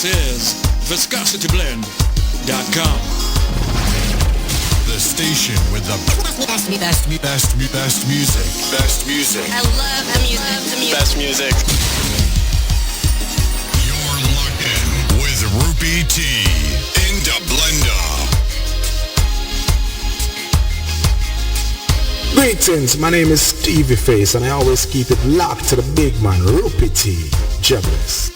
This is ViscosityBlend.com. The station with the best music. Best music. I love the music. Best music. You're locked in with Rupee T in DaBlenda. Greetings, my name is Stevie Face and I always keep it locked to the big man, Rupee T, DJLass.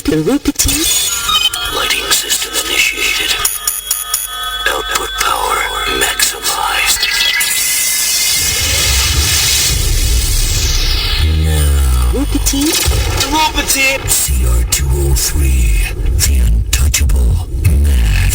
Rupee T. Lighting system initiated. Output power maximized. Now. Rupee T. CR203. The untouchable mad.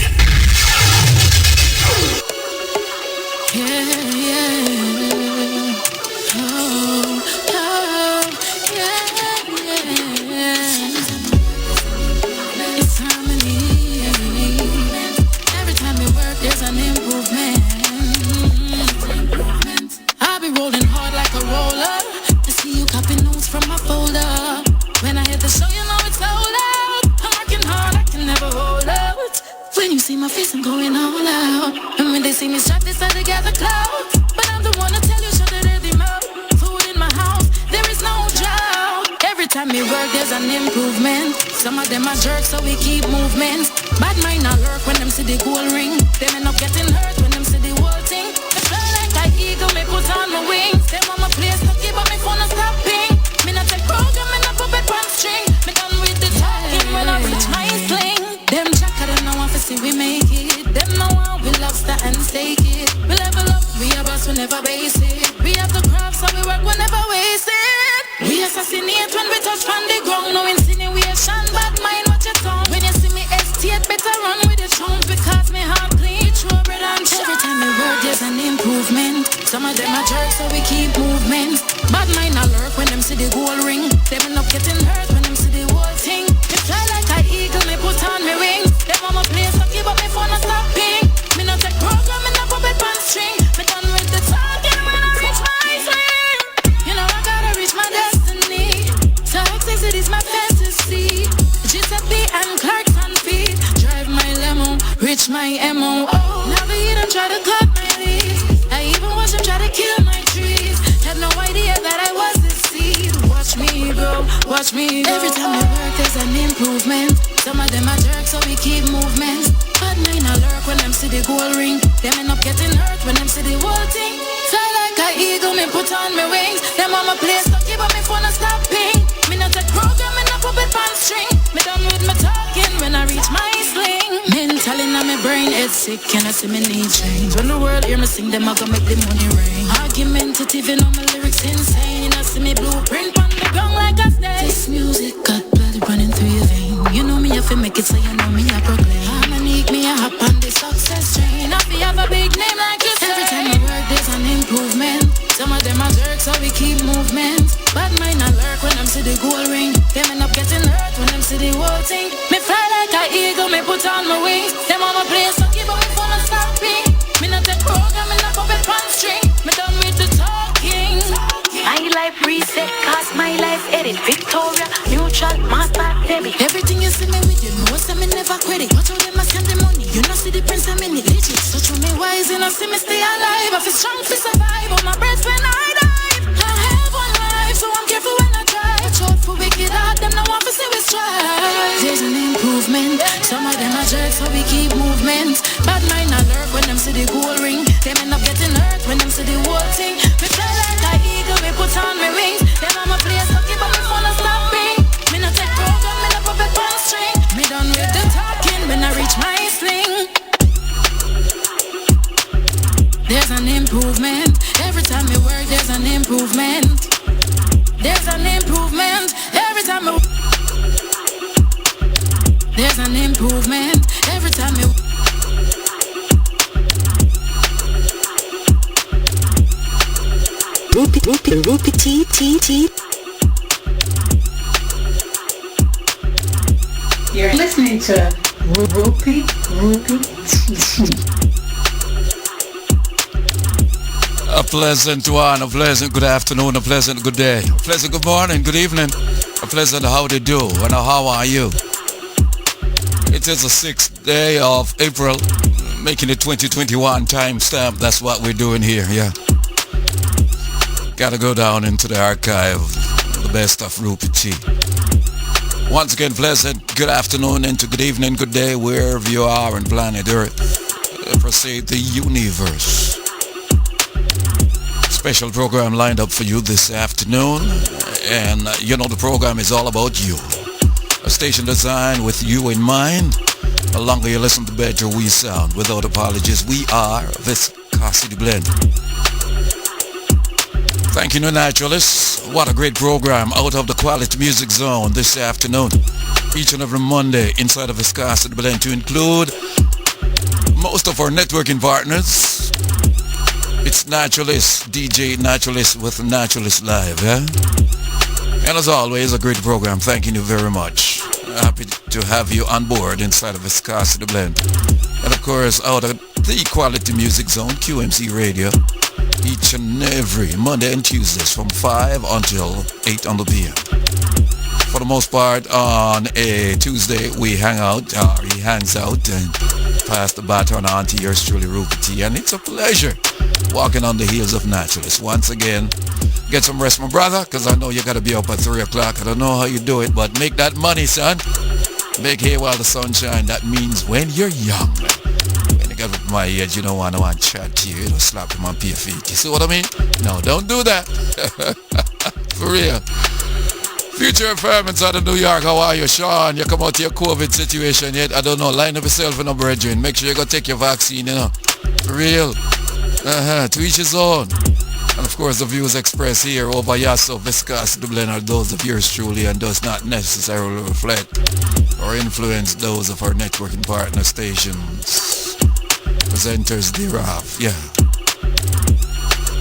My face, I'm going all out. And when they see me strap this side, they gather clouds. But I'm the one to tell you, shut the dirty mouth. Food in my house, there is no drought. Every time we work, there's an improvement. Some of them are jerks, so we keep movements. Bad mind not lurk when them see the gold ring. Them end up getting hurt when them see the whole thing. I fly like an eagle, me put on my wings. Them on my place, lucky, but me phone not stopping. Me not take program, me not puppet one string. Me done with the talking when I reach my sling. Them jacker, them no want to see we make it. Them no want we lobster and steak it. We level up, we a boss, we never base it. We have the craft, so we work, we never waste it. We assassinate when we touch on the ground. No insinuation, bad mind, watch your tongue. When you see me estate, better run with the tone. Because me heart clean, true bread and chum. Every time we work, there's an improvement. Some of them are jerks, so we keep movements. Bad mind not lurk when them see the gold ring. Them end up getting hurt when them see the whole thing. Me fly like an eagle, me put on me wings. Them on my place, lucky, but me phone not stopping. Me not take program, me not puppet pan string. Me done with the talking when I reach my swing. You know I gotta reach my destiny. Toxic is my fantasy. Giuseppe and Clark's on feet. Drive my limo, reach my MO. Now they don't try to cut my leaves. I even watch them try to kill my trees. Had no idea that I was the seed. Watch me grow, watch me grow. Every time we work, there's an improvement. Some of them are jerks, so we keep movements. Bad mind a lurk when them see the gold ring. Them end up getting hurt when them see the whole thing. Fly like an eagle, me put on my wings. Them on my place, lucky, but me phone not stopping. Me not take program, me not puppet pan string. Me done with my talking when I reach my sling. Mentally now my brain is sick, and I see me need change. When the world hear me sing, them I gonna make the money rain. Argumentative, you know my lyrics insane. I see me blueprint on the ground like a snake. This music got blood running through your vein. You know me, I feel make it, so you know me, I proclaim. I'm a need me, I hop on the success train. I feel have a big name like you say. Every time I work, there's an improvement. Some of them are jerks, so we keep movements. Bad mind not lurk when them see the gold ring. Them end up getting hurt when them see the whole thing. Me fly like an eagle, me put on my wings. Them on my place, lucky, but me phone not stopping. Me not take program, me not puppet pan string. Me done with the talking. My life reset, cause my life edit. Victoria, neutral, master, debit. Everything you see me with, you know, say me never quit it. Watch how them a send the money, you know see the prince I'm in it. Legit, so true me wise, you know see me stay alive. I feel strong to survive, on my breath when I dive. I have one life, so I'm careful when I drive. Watch out for wicked heart, them no want to see we strive. There's an improvement, some of them are jerks, so we keep movements. Bad mind not lurk when them see the gold ring. Them end up getting hurt when them see the whole thing. Me fly like an eagle, me put on my wings. Them on my place, lucky, but me phone not stopping. Me not take program, me not puppet pan string. Me done with the talking when I reach my sling. There's an improvement. Every time we work, there's an improvement. There's an improvement. Every time we there's an improvement. Every time we Rupee T. You're listening to Rupee T. A pleasant one, a pleasant good afternoon, a pleasant good day, a pleasant good morning, good evening, a pleasant how they do, and how are you? It is the 6th day of April, making it 2021 timestamp. That's what we're doing here, yeah. Gotta go down into the archive, the best of Rupee T. Once again, pleasant good afternoon into good evening, good day, wherever you are on planet Earth, per se the universe. Special program lined up for you this afternoon, and you know the program is all about you. A station designed with you in mind. The longer you listen, the better we sound. Without apologies, we are Viscosity Blend. Thank you, New Naturalists. What a great program out of the Quality Music Zone this afternoon. Each and every Monday inside of Viscosity Blend to include most of our networking partners. It's Naturalist, DJ Naturalist with Naturalist Live, yeah? And as always, a great program. Thanking you very much. Happy to have you on board inside of Viscosity Blend. And of course, out of the Quality Music Zone, QMC Radio, each and every Monday and Tuesdays from 5 until 8 on the PM. For the most part, on a Tuesday, we hang out, or he hangs out, and pass the baton on to yours truly, Rupee T. And it's a pleasure walking on the heels of Naturalists. Once again, get some rest, my brother, because I know you got to be up at 3 o'clock. I don't know how you do it, but make that money, son. Make hay while the sun shines. That means when you're young. When you get up my age, you don't want to chat to you. It'll slap you on your feet. You see what I mean? No, don't do that. For real. Future Fairmans out of New York, how are you, Sean? You come out to your COVID situation yet? I don't know. Line up yourself in a brethren. Make sure you go take your vaccine, you know. For real. To each his own. And of course the views expressed here over Yasso, Viscosity Blend are those of yours truly and does not necessarily reflect or influence those of our networking partner stations. Presenters thereof, yeah.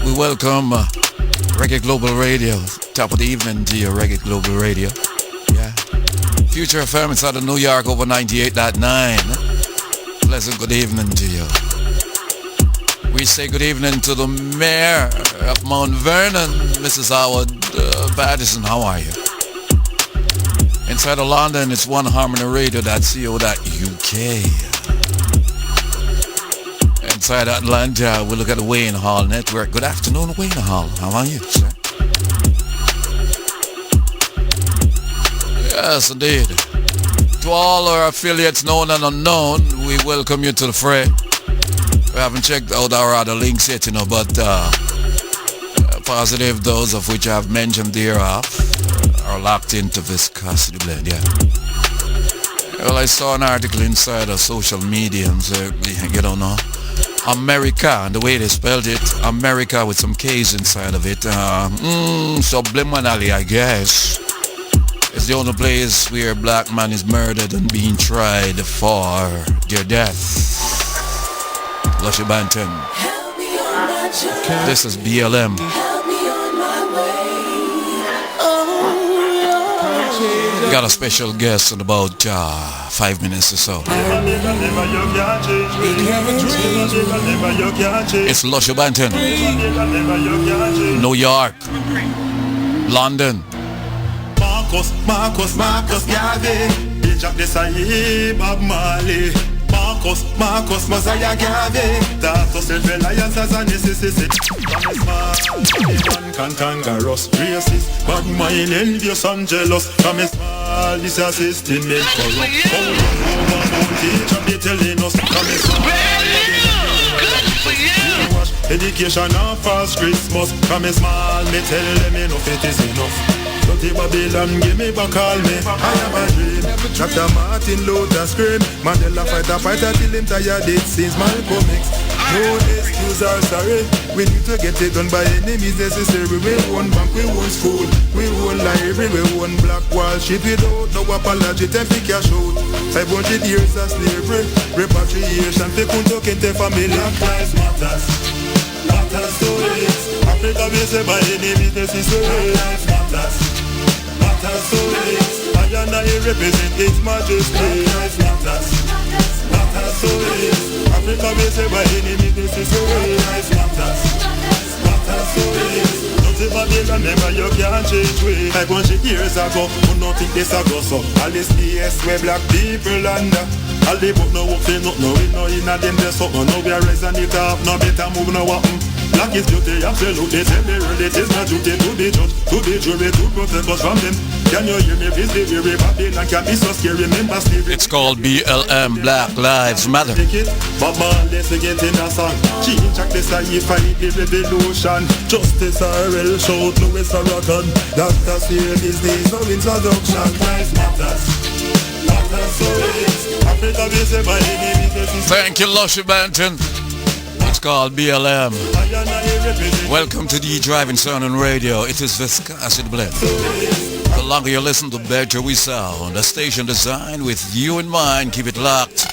We welcome Reggae Global Radio. Top of the evening to your Reggae Global Radio. Yeah. Future FM out of New York over 98.9. Pleasant good evening to you. We say good evening to the mayor of Mount Vernon, Mrs. Howard Patterson. How are you? Inside of London, it's oneharmonyradio.co.uk. Inside Atlanta, we look at the Wayne Hall Network. Good afternoon, Wayne Hall. How are you, sir? Yes, indeed. To all our affiliates known and unknown, we welcome you to the fray. We haven't checked out our other links yet, you know, but positive those of which I have mentioned thereof are locked into Viscosity Blend, yeah. Well, I saw an article inside of social media and you don't know, America, and the way they spelled it, America with some K's inside of it, subliminally, I guess. It's the only place where a black man is murdered and being tried for their death. Lushy Banton. This is BLM. Got a special guest in about 5 minutes or so. It's Lushy Banton. New York. London. Marcus, Garvey. Jack Desai, Bob Marley. Marcus, Mosiah Garvey. That's self-reliance as a necessity. Come kangaroos, racist. Bad mind, envious and jealous. Come small, this assisting me corrupt. Teacher be telling us. Come education and false Christmas. Come small, me tell them enough, it is enough. Dirty Babylon, give me back, call me. I have a dream. Dr. Martin Luther scream. Mandela fighter till him tired it since Malcolm X. No excuse or sorry. We need to get it done by any means necessary. We won bank, we won school, we won library, we won Black Wall Street without no apology. Time to cash out. 500 years of slavery, repatriation. They couldn't get their family. Black lives matters. Matters to it. Africa we say by any means necessary. Black lives matters. Matters to it. and I represent His Majesty. Not us, so is Africa may say by enemy this is the way. Not us, so is nothing but the remember you can't change way. Like 100 years ago, who not think this a go so. All this BS where black people under. All the book no work, no we know in a them there something. Now we are raising it up, no better move no what. Black is beauty, absolutely. Tell me really it is my duty to be judge, to be jury, to protect us from them. Can you hear me? This the very Babylon can be so scary. Remember slavery. It's called BLM, Black Lives Matter. But man, let's get in a song. Change track this I fight the revolution. Justice RL shout Louis Farrakhan. Dr. Seal is this no introduction. Lives matters. So it's Africa be say by enemy. Thank you, Lushy Banton. It's called BLM. Welcome to the Driving Sound on Radio. It is Viscosity Blend. The longer you listen, the better we sound. A station designed with you in mind. Keep it locked.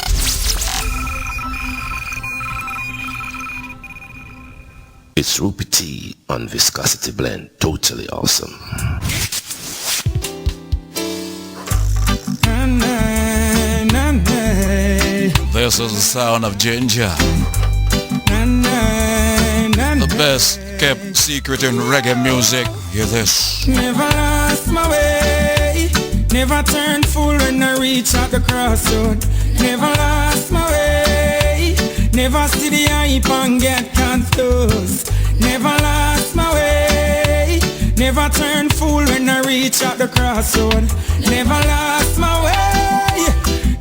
It's Rupee T on Viscosity Blend. Totally awesome. This is the sound of Ginjah. The best kept secret in reggae music. Hear this. Never lost my way. Never turned fool when I reach at the crossroad. Never lost my way. Never see the hype and get confused. Never lost my way. Never turned fool when I reach at the crossroad. Never lost my way.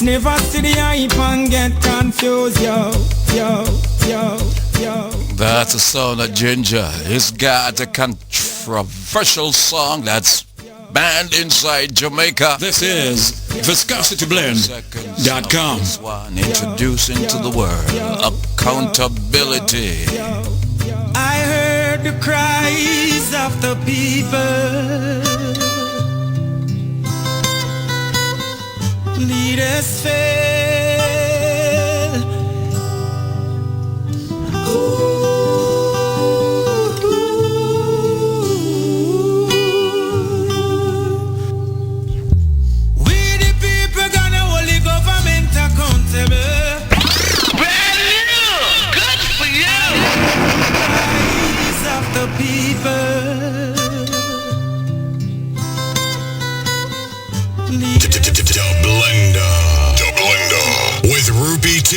Never see the hype and get confused. Yo, yo, yo, yo. That's the sound of Ginjah. He's got a controversial song that's banned inside Jamaica. This is ViscosityBlend.com. One introducing to the world accountability. I heard the cries of the people. Leaders fail. We the people gonna hold the government accountable. Brand new! Good for you! Cries of the people. DaBlenda with Rupee T.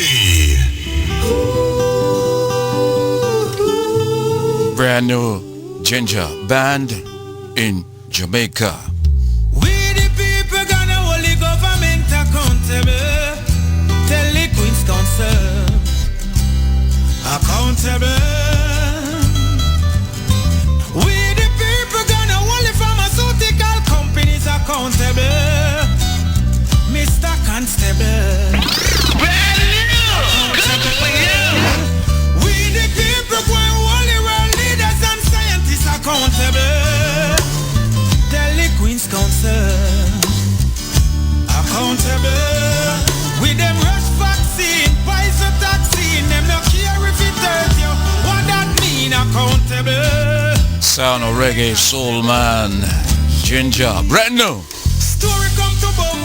Brand new Ginjah band in Jamaica. We the people gonna hold the government accountable. Tell the Queen's Council accountable. We the people gonna hold the pharmaceutical companies accountable. Mr. Constable. Brand new! Good for you! We the people going hold the world leaders and scientists accountable. Tell the Queen's Council accountable. With them rush vaccine, poison vaccine, them no care if it hurt you. What that mean accountable? Sound of reggae soul man Ginjah. Brand new. Story come to boom.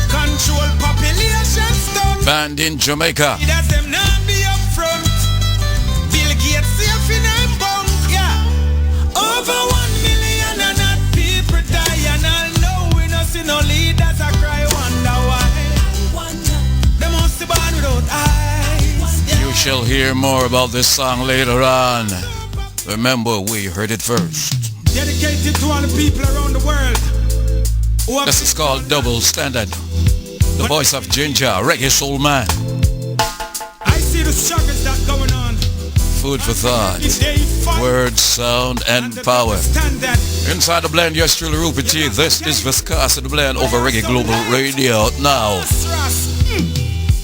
Control population stuff. Band in Jamaica. Leaders them not be up front. Bill Gates safe in a bunk. Yeah. Over 1 million and not people die. And I know we no see no leaders I cry wonder why. They must be born without eyes. Yeah. You shall hear more about this song later on. Remember, we heard it first. Dedicated to all the people around the world. This is called Double Standard. The voice of Ginjah, reggae soul man. I see the struggles that going on. Food for thought. Words, sound, and power. Inside the blend, yours truly Rupee T. This is Viscosity Blend over Reggae Global Radio now.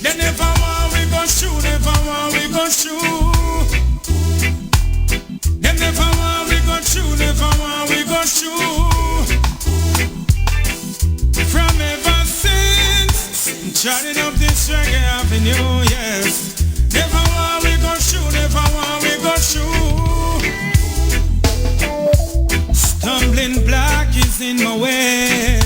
They never want we gon' shoot, never want we gon' shoot. They never want we gon' shoot, never want we gon' shoot. From ever since charting up this reggae avenue, yes. Never want we gon' shoot, never want we gon' shoot. Stumbling block is in my way.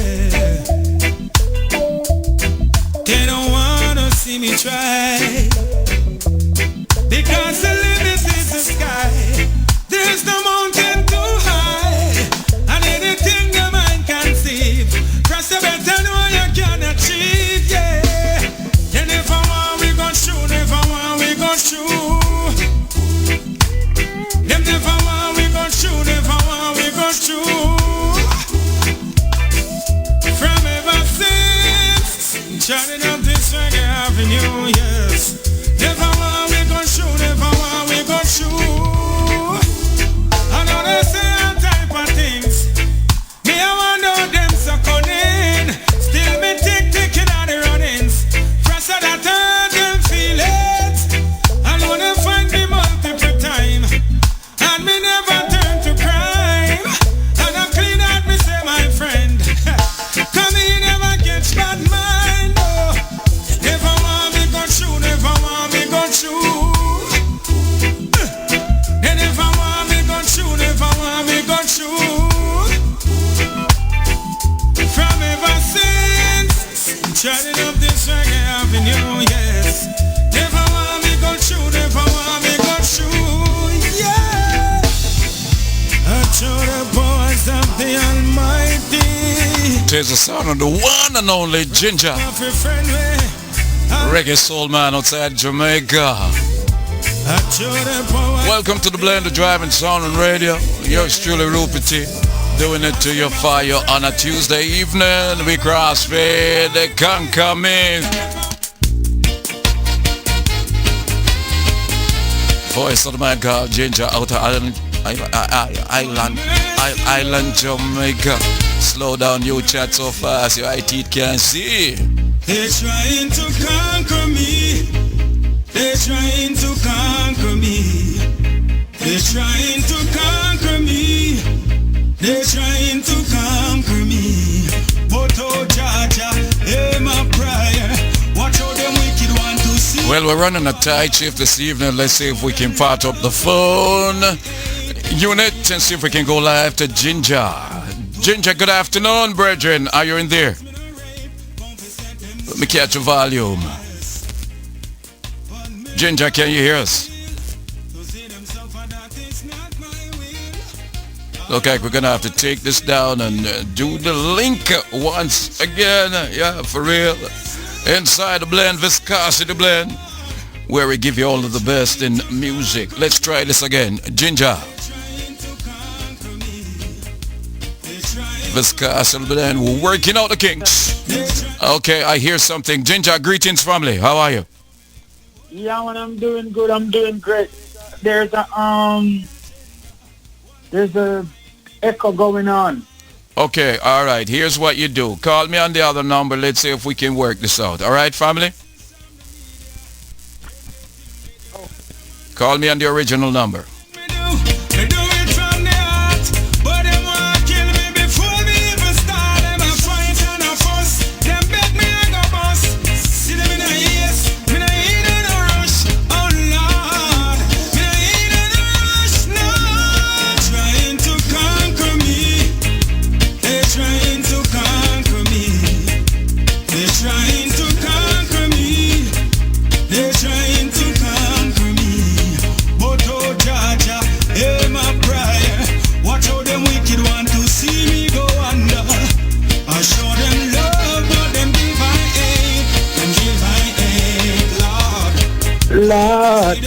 is the sound of the one and only Ginjah. Reggae soul man outside Jamaica. Welcome to the Blender Driving Sound and Radio. Yours truly, Rupert, doing it to your fire on a Tuesday evening. We crossfade, they can't come in. Voice of the man called Ginjah, Outer Island, Jamaica. Slow down, you chat so fast, your IT can't see. They're trying to conquer me. They're trying to conquer me. They're trying to conquer me. They're trying to conquer me. But oh, Jaja, hear my prayer. Watch out them wicked one to see. Well, we're running a tight shift this evening. Let's see if we can part up the phone unit and see if we can go live to Ginjah. Ginjah, good afternoon, brethren. Are you in there? Let me catch your volume. Ginjah, can you hear us? Look like we're going to have to take this down and do the link once again. Yeah, for real. Inside the blend, Viscosity Blend, where we give you all of the best in music. Let's try this again. Ginjah. Viscosity Blend, we're working out the kinks. Okay, I hear something. Ginjah, greetings family. How are you? Yeah, man, I'm doing good. I'm doing great. There's a echo going on. Okay, all right. Here's what you do. Call me on the other number. Let's see if we can work this out. All right, family? Call me on the original number. Lord.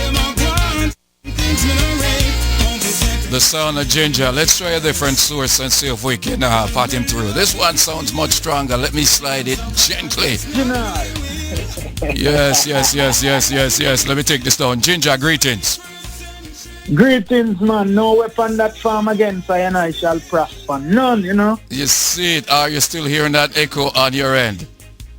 The sound of Ginjah. Let's try a different source and see if we can pot him through. This one sounds much stronger. Let me slide it gently. Yes. Let me take this down. Ginjah, greetings. Greetings, man. No weapon that form against I and I shall prosper. None, you know. You see it. Are you still hearing that echo on your end?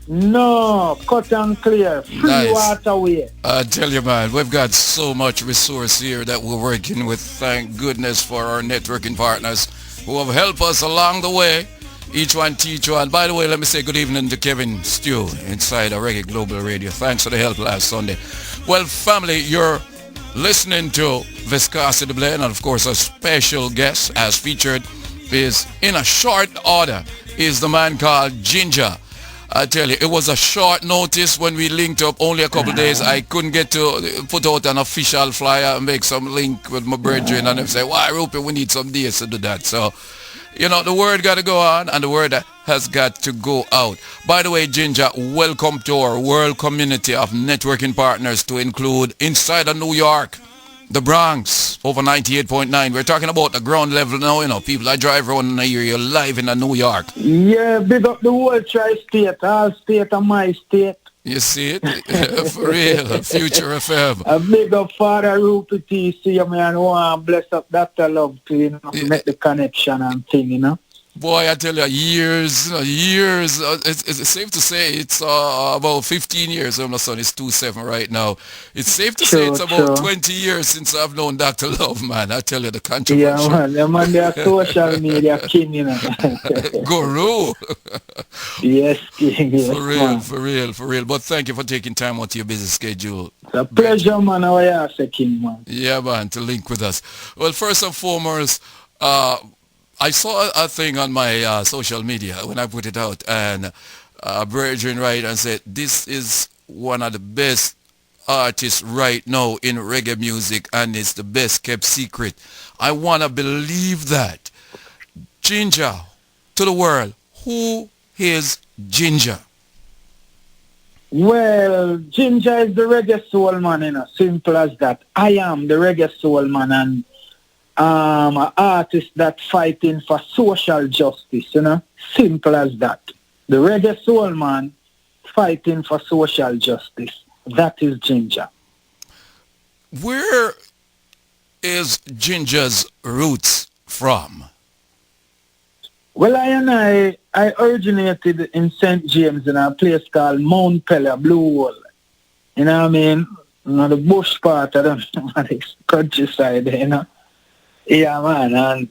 No, cut and clear. Free Nice. water way. I tell you, man, we've got so much resource here that we're working with. Thank goodness for our networking partners who have helped us along the way. Each one teach one. By the way, let me say good evening to Kevin Stew inside our Reggae Global Radio. Thanks for the help last Sunday. Well, family, you're listening to Viscosity Blend, and of course, a special guest as featured is, in a short order, is the man called Ginjah. I tell you, it was a short notice when we linked up, only a couple of days. I couldn't get to put out an official flyer and make some link with my brethren, and they say, why, Rupert, we need some days to do that. So, you know, the word got to go on, and the word has got to go out. By the way, Ginjah, welcome to our world community of networking partners, to include inside of New York, the Bronx, over 98.9. We're talking about the ground level now, you know. People I drive around in the area live in New York. Yeah, big up the whole tri-state, all state of my state. You see it? For real, Future FM. A big up Father Rupert T, see you, man. Bless up Dr. Love to, you know, make the connection and thing, you know. Boy, I tell you, years. It's safe to say it's about 15 years. My son is 27 right now. It's safe to say it's about 20 years since I've known Dr. Love, man. I tell you, the controversy. Yeah, man. The man, they are social media king, you know. Guru. Yes, king. Yes, for real. But thank you for taking time out of your busy schedule. It's a pleasure, man. How are you, say, king, man? Yeah, man, to link with us. Well, first and foremost, I saw a thing on my social media when I put it out, and brethren right and said, this is one of the best artists right now in reggae music, and it's the best kept secret. I want to believe that. Ginjah, to the world, who is Ginjah? Well, Ginjah is the reggae soul man, you know, simple as that. I am the reggae soul man and an artist that fighting for social justice, you know, simple as that. The reggae soul man fighting for social justice. That is Ginjah. Where is Ginjah's roots from? Well, I originated in St. James in a place called Mount Pella, Blue Hole. You know what I mean? You know, the bush part of the countryside, you know. Yeah, man.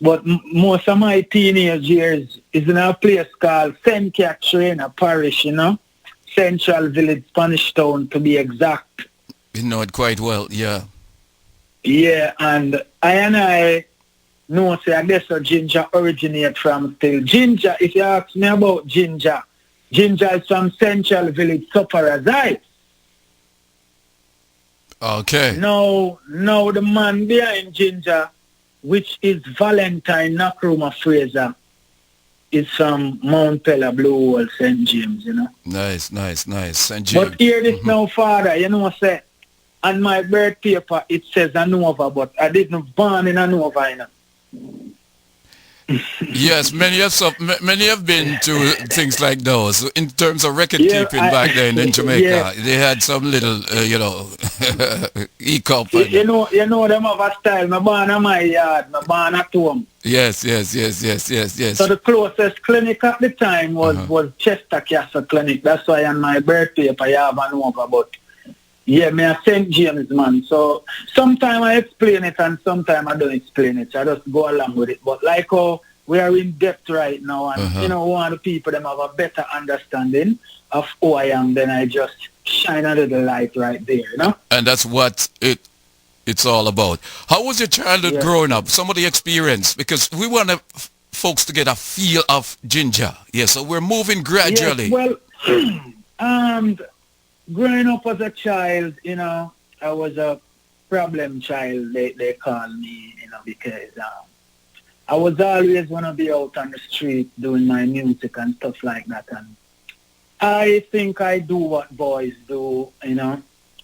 But most of my teenage years is in a place called St. Catherine, a parish, you know. Central Village, Spanish Town, to be exact. You know it quite well, yeah. Yeah, and I know, say, I guess Ginjah originate from still. Ginjah, if you ask me about Ginjah, Ginjah is from Central Village, Sufferers Heights. Okay. Now the man behind Ginjah, which is Valentine Nakrumah Fraser, is from Mount Pella, Blue Hole, St. James, you know. Nice. St. James. But hear this now, Father, you know, say, on my birth paper, it says Anova, but I didn't born in Anova, you know. Yes, many have been to things like those. In terms of record keeping back then in Jamaica, they had some little, e-cup. You know them have a style. I'm born in my yard, I'm born at home. Yes. So the closest clinic at the time was Chester Castle Clinic. That's why on my birth paper, I have Anova, but yeah, me a St. James man. So sometimes I explain it and sometimes I don't explain it. I just go along with it. But like how we are in depth right now and you know, one of the people them have a better understanding of who I am, then I just shine a little light right there, you know? And that's what it's all about. How was your childhood growing up? Some of the experience, because we want folks to get a feel of Ginjah. Yeah, so we're moving gradually. Yes, well, growing up as a child, you know, I was a problem child, they call me, you know, because I was always want to be out on the street doing my music and stuff like that. And I think I do what boys do, you know,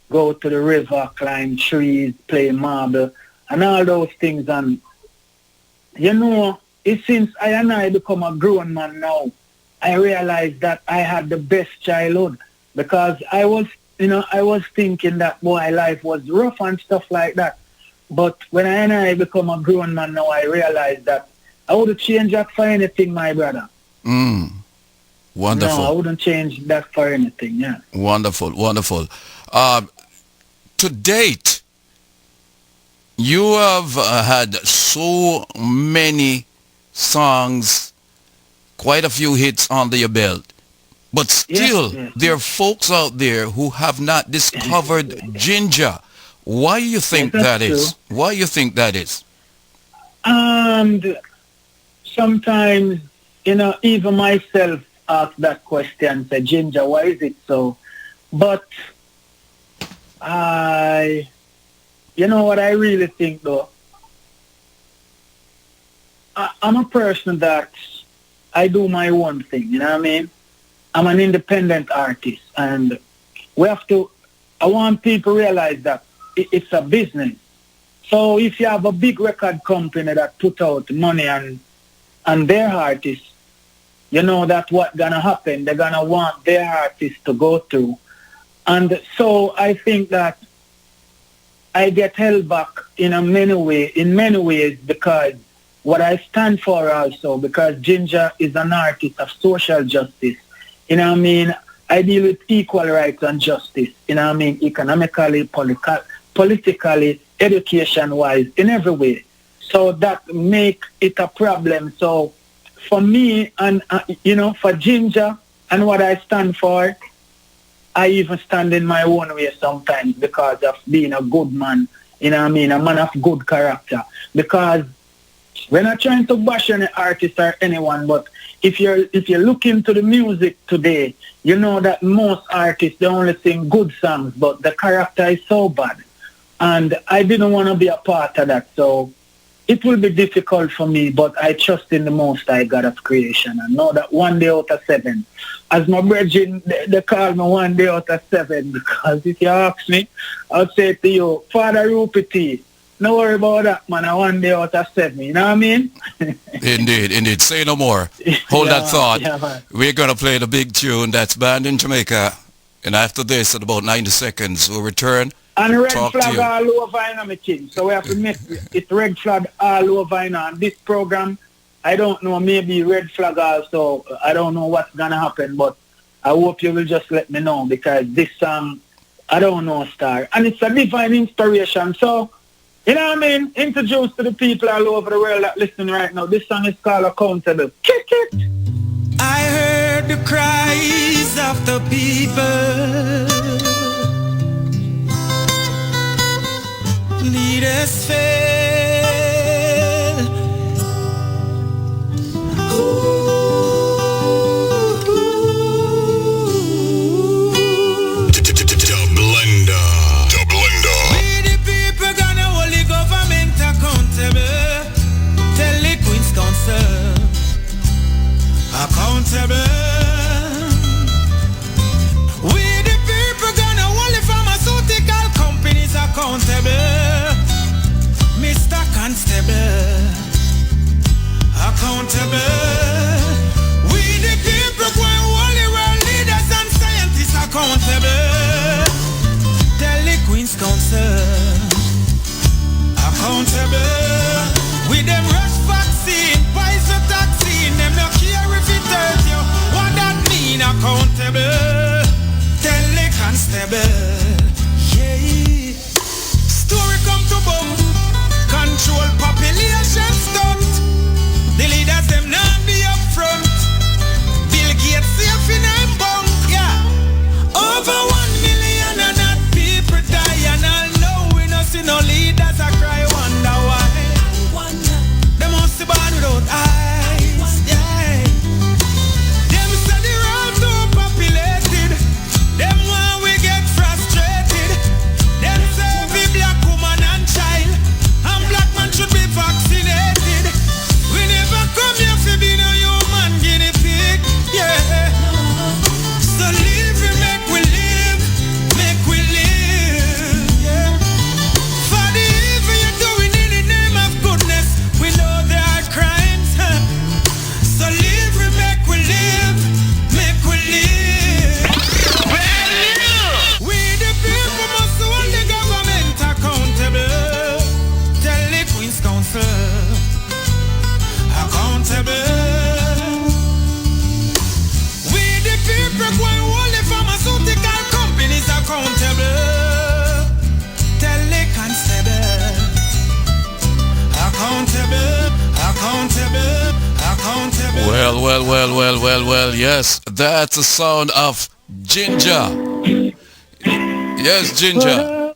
go to the river, climb trees, play marble, and all those things. And, you know, since I become a grown man now, I realized that I had the best childhood. Because I was thinking that, boy, life was rough and stuff like that. But when I become a grown man now, I realize that I wouldn't change that for anything, my brother. Wonderful. No, I wouldn't change that for anything, yeah. Wonderful. To date, you have had so many songs, quite a few hits under your belt. But still, there are folks out there who have not discovered Ginjah. Why do you think that is? True. Why do you think that is? And sometimes, you know, even myself ask that question, say, Ginjah, why is it so? But you know what I really think though? I'm a person that I do my own thing, you know what I mean? I'm an independent artist, and I want people to realize that it's a business. So if you have a big record company that put out money on their artists, you know that what's going to happen. They're going to want their artists to go through. And so I think that I get held back in many ways because what I stand for also, because Ginjah is an artist of social justice. You know what I mean? I deal with equal rights and justice, you know what I mean? Economically, politically, education-wise, in every way. So that make it a problem. So for me, and you know, for Ginjah and what I stand for, I even stand in my own way sometimes because of being a good man, you know what I mean? A man of good character. Because we're not trying to bash any artist or anyone, but if you look into the music today, you know that most artists, they only sing good songs, but the character is so bad. And I didn't want to be a part of that. So it will be difficult for me, but I trust in the Most High God of creation and know that 1 day out of 7, as my brethren, they call me 1 day out of 7, because if you ask me, I'll say to you, Father Rupert, no worry about that, man, 1 day out of 7, you know what I mean? Indeed. Say no more. Hold that thought. We're going to play the big tune that's banned in Jamaica. And after this, at about 90 seconds, we'll return. And red flag all over, you know, my king. So we have to make it red flag all over, you know. And this program, I don't know, maybe red flag also. I don't know what's going to happen, but I hope you will just let me know, because this song, I don't know, Star. And it's a divine inspiration. So, you know what I mean? Introduce to the people all over the world that listen right now. This song is called Accountable. Kick it! I heard the cries of the people. Leaders fail. DaBlenda. We the people gonna hold the government accountable. Tell the Queen's Council accountable. We the people gonna hold the pharmaceutical companies accountable. Mr. Constable, accountable. We the people going hold the world leaders and scientists accountable. Tell the Queen's Council accountable. With them rush vaccine, poison vaccine, them no care if it hurt you. What that mean? Accountable. Tell the constable. Yeah. Story come to boom. Control population stunt. The leaders them not be up front. Bill Gates safe in them bunk. Yeah. Over 1 million and not people die, and I know we no see no leaders I cry wonder why. Them must be born without eyes. Yeah. Them say the road too populated. Them want we get frustrated. Them say every black woman and child and black man should be vaccinated. We never come here to be no human guinea pig. Yeah. So live we make we live. Make we live. Yeah. For the evil you're doing in the name of goodness, we know there are crimes. Huh? So live we make we live. Make we live. We the people must hold the government accountable. Tell the Queen's Council accountable. We the people going hold the pharmaceutical companies accountable. Tell the constable accountable. Well, yes, that's the sound of Ginjah. Yes, Ginjah.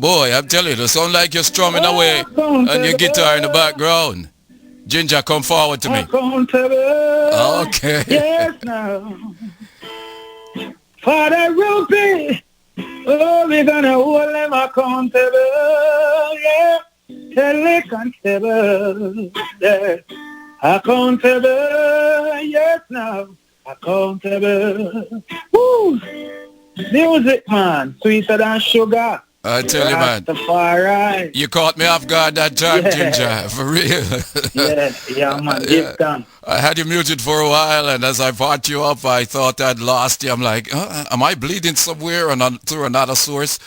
Boy, I'm telling you, it sound like you're strumming away on your guitar in the background. Ginjah, come forward to me. Accountable. Okay. Yes, now. Father Rupert, oh, we're gonna hold them accountable. Yeah. Tell the constable. Yeah. Accountable. Yes, now. Accountable. Woo. Music, man. Sweeter than sugar. I tell you, man. Rastafari. You caught me off guard that time, Ginjah. For real. yeah, man. Give thanks. I had you muted for a while, and as I brought you up, I thought I'd lost you. I'm like, am I bleeding somewhere or through another source?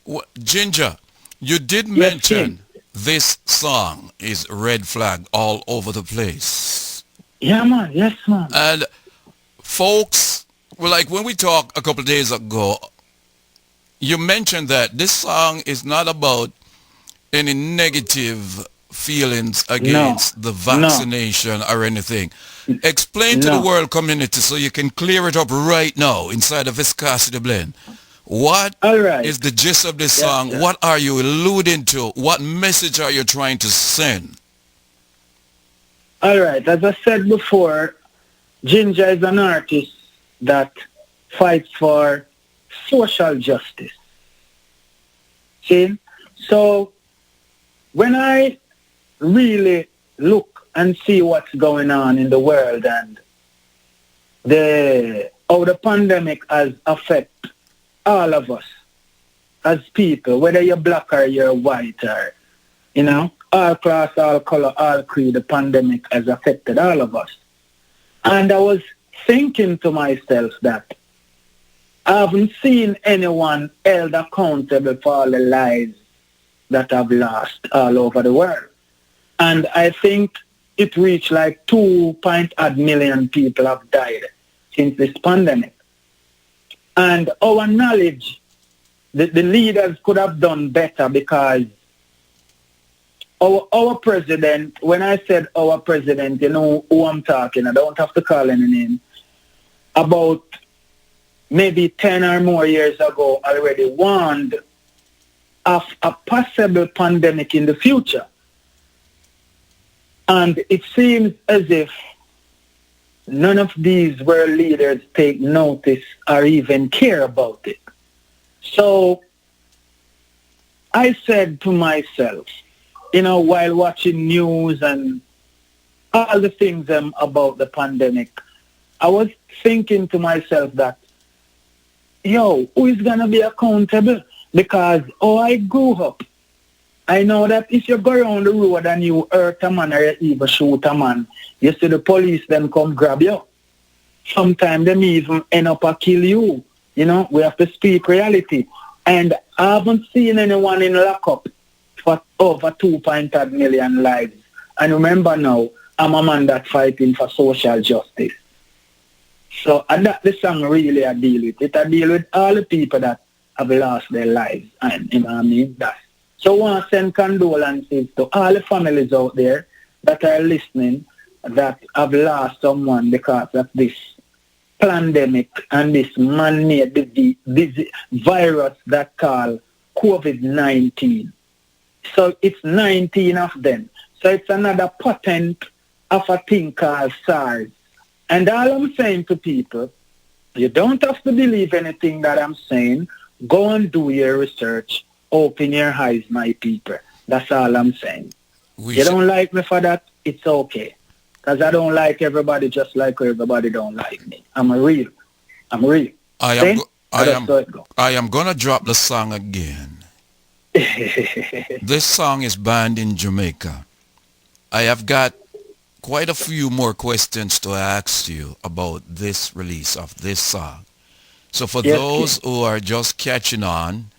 Ginjah, you did mention this song is red flag all over the place. Yeah, man. Yes, man. And folks, well, like when we talked a couple of days ago, you mentioned that this song is not about any negative feelings against the vaccination or anything. Explain to the world community so you can clear it up right now inside of Viscosity Blend. What is the gist of this song? What are you alluding to? What message are you trying to send? All right. As I said before, Ginjah is an artist that fights for social justice. See? So when I really look and see what's going on in the world and how the pandemic has affected all of us as people, whether you're black or you're white or, all class, all color, all creed, the pandemic has affected all of us. And I was thinking to myself that I haven't seen anyone held accountable for all the lives that have lost all over the world. And I think it reached like 2.8 million people have died since this pandemic. And our knowledge, the leaders could have done better because our president, when I said our president, you know who I'm talking, I don't have to call any name, about maybe 10 or more years ago already warned of a possible pandemic in the future. And it seems as if none of these world leaders take notice or even care about it. So I said to myself, while watching news and all the things about the pandemic, I was thinking to myself that, who is going to be accountable? Because, I grew up. I know that if you go around the road and you hurt a man or you even shoot a man, you see the police then come grab you. Sometimes they even end up a kill you. We have to speak reality. And I haven't seen anyone in lockup for over 2.8 million lives. And remember now, I'm a man that's fighting for social justice. So and that the song really I deal with. It I deal with all the people that have lost their lives. And you know what I mean? So I want to send condolences to all the families out there that are listening that have lost someone because of this pandemic and this man-made this virus that called COVID-19. So it's 19 of them. So it's another patent of a thing called SARS. And all I'm saying to people, you don't have to believe anything that I'm saying. Go and do your research. Open your eyes, my people. That's all I'm saying. You don't like me for that, it's okay. Because I don't like everybody just like everybody don't like me. I'm real. I am gonna drop the song again. This song is banned in Jamaica. I have got quite a few more questions to ask you about this release of this song. So for those who are just catching on,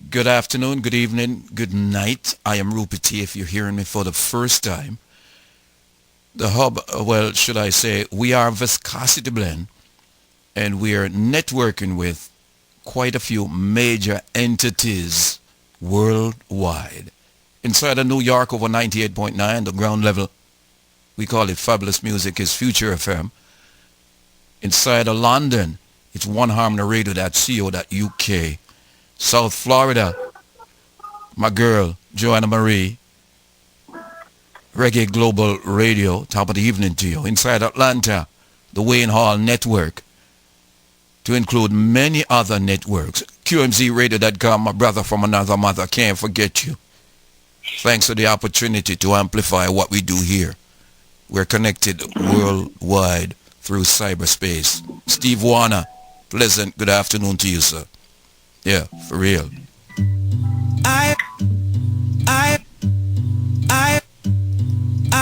good afternoon, good evening, good night. I am Rupert T. If you're hearing me for the first time. The hub, well, should I say, we are Viscosity Blend, and we are networking with quite a few major entities worldwide. Inside of New York, over 98.9, the ground level, we call it Fabulous Music, is Future FM. Inside of London, it's oneharmonyradio.co.uk. South Florida, my girl, Joanna Marie, Reggae Global Radio, top of the evening to you. Inside Atlanta, the Wayne Hall Network, to include many other networks. QMZRadio.com, my brother from another mother, can't forget you. Thanks for the opportunity to amplify what we do here. We're connected worldwide through cyberspace. Steve Warner, pleasant good afternoon to you, sir. Yeah, for real.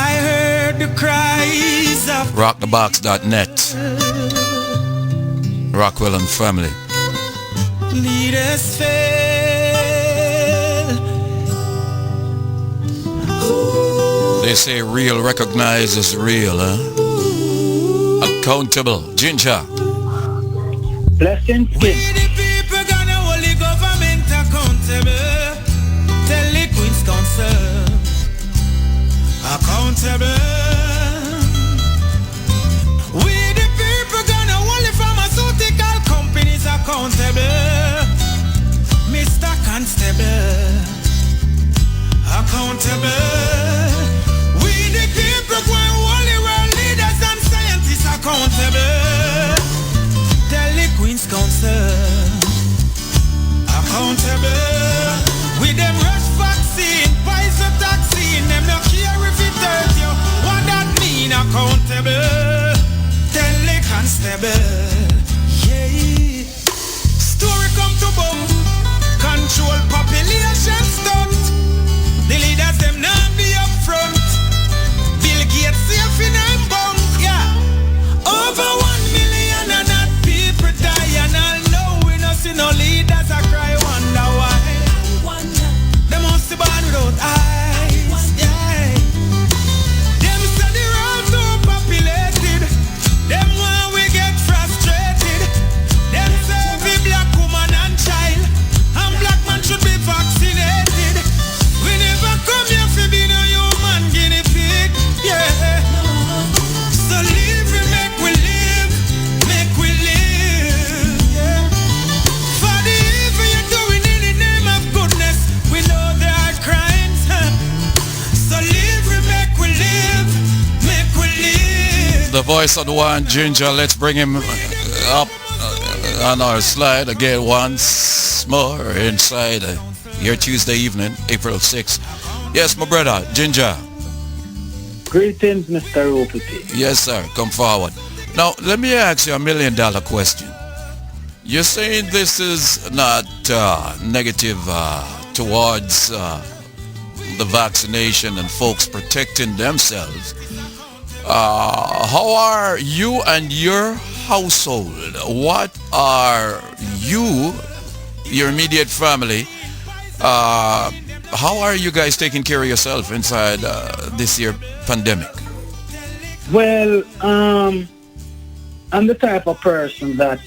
I heard the cries of rockthebox.net. Rockwell and family. Leaders fail. They say real recognizes real, huh? Accountable. Ginjah. Blessings. We the people gonna hold the government accountable. Tell the Queen's Council accountable. We the people gonna hold the pharmaceutical companies accountable. Mr. Constable accountable. We the people going hold the world leaders and scientists accountable. Tell the Queen's Council accountable. With them rush vaccine, the voice of the one, Ginjah. Let's bring him up on our slide again once more inside your Tuesday evening, April 6th. Yes, my brother, Ginjah. Greetings, Mr. Opity. Yes, sir. Come forward. Now, let me ask you $1 million question. You're saying this is not negative towards the vaccination and folks protecting themselves. How are you and your household? What are you, your immediate family, how are you guys taking care of yourself inside this year pandemic? Well, I'm the type of person that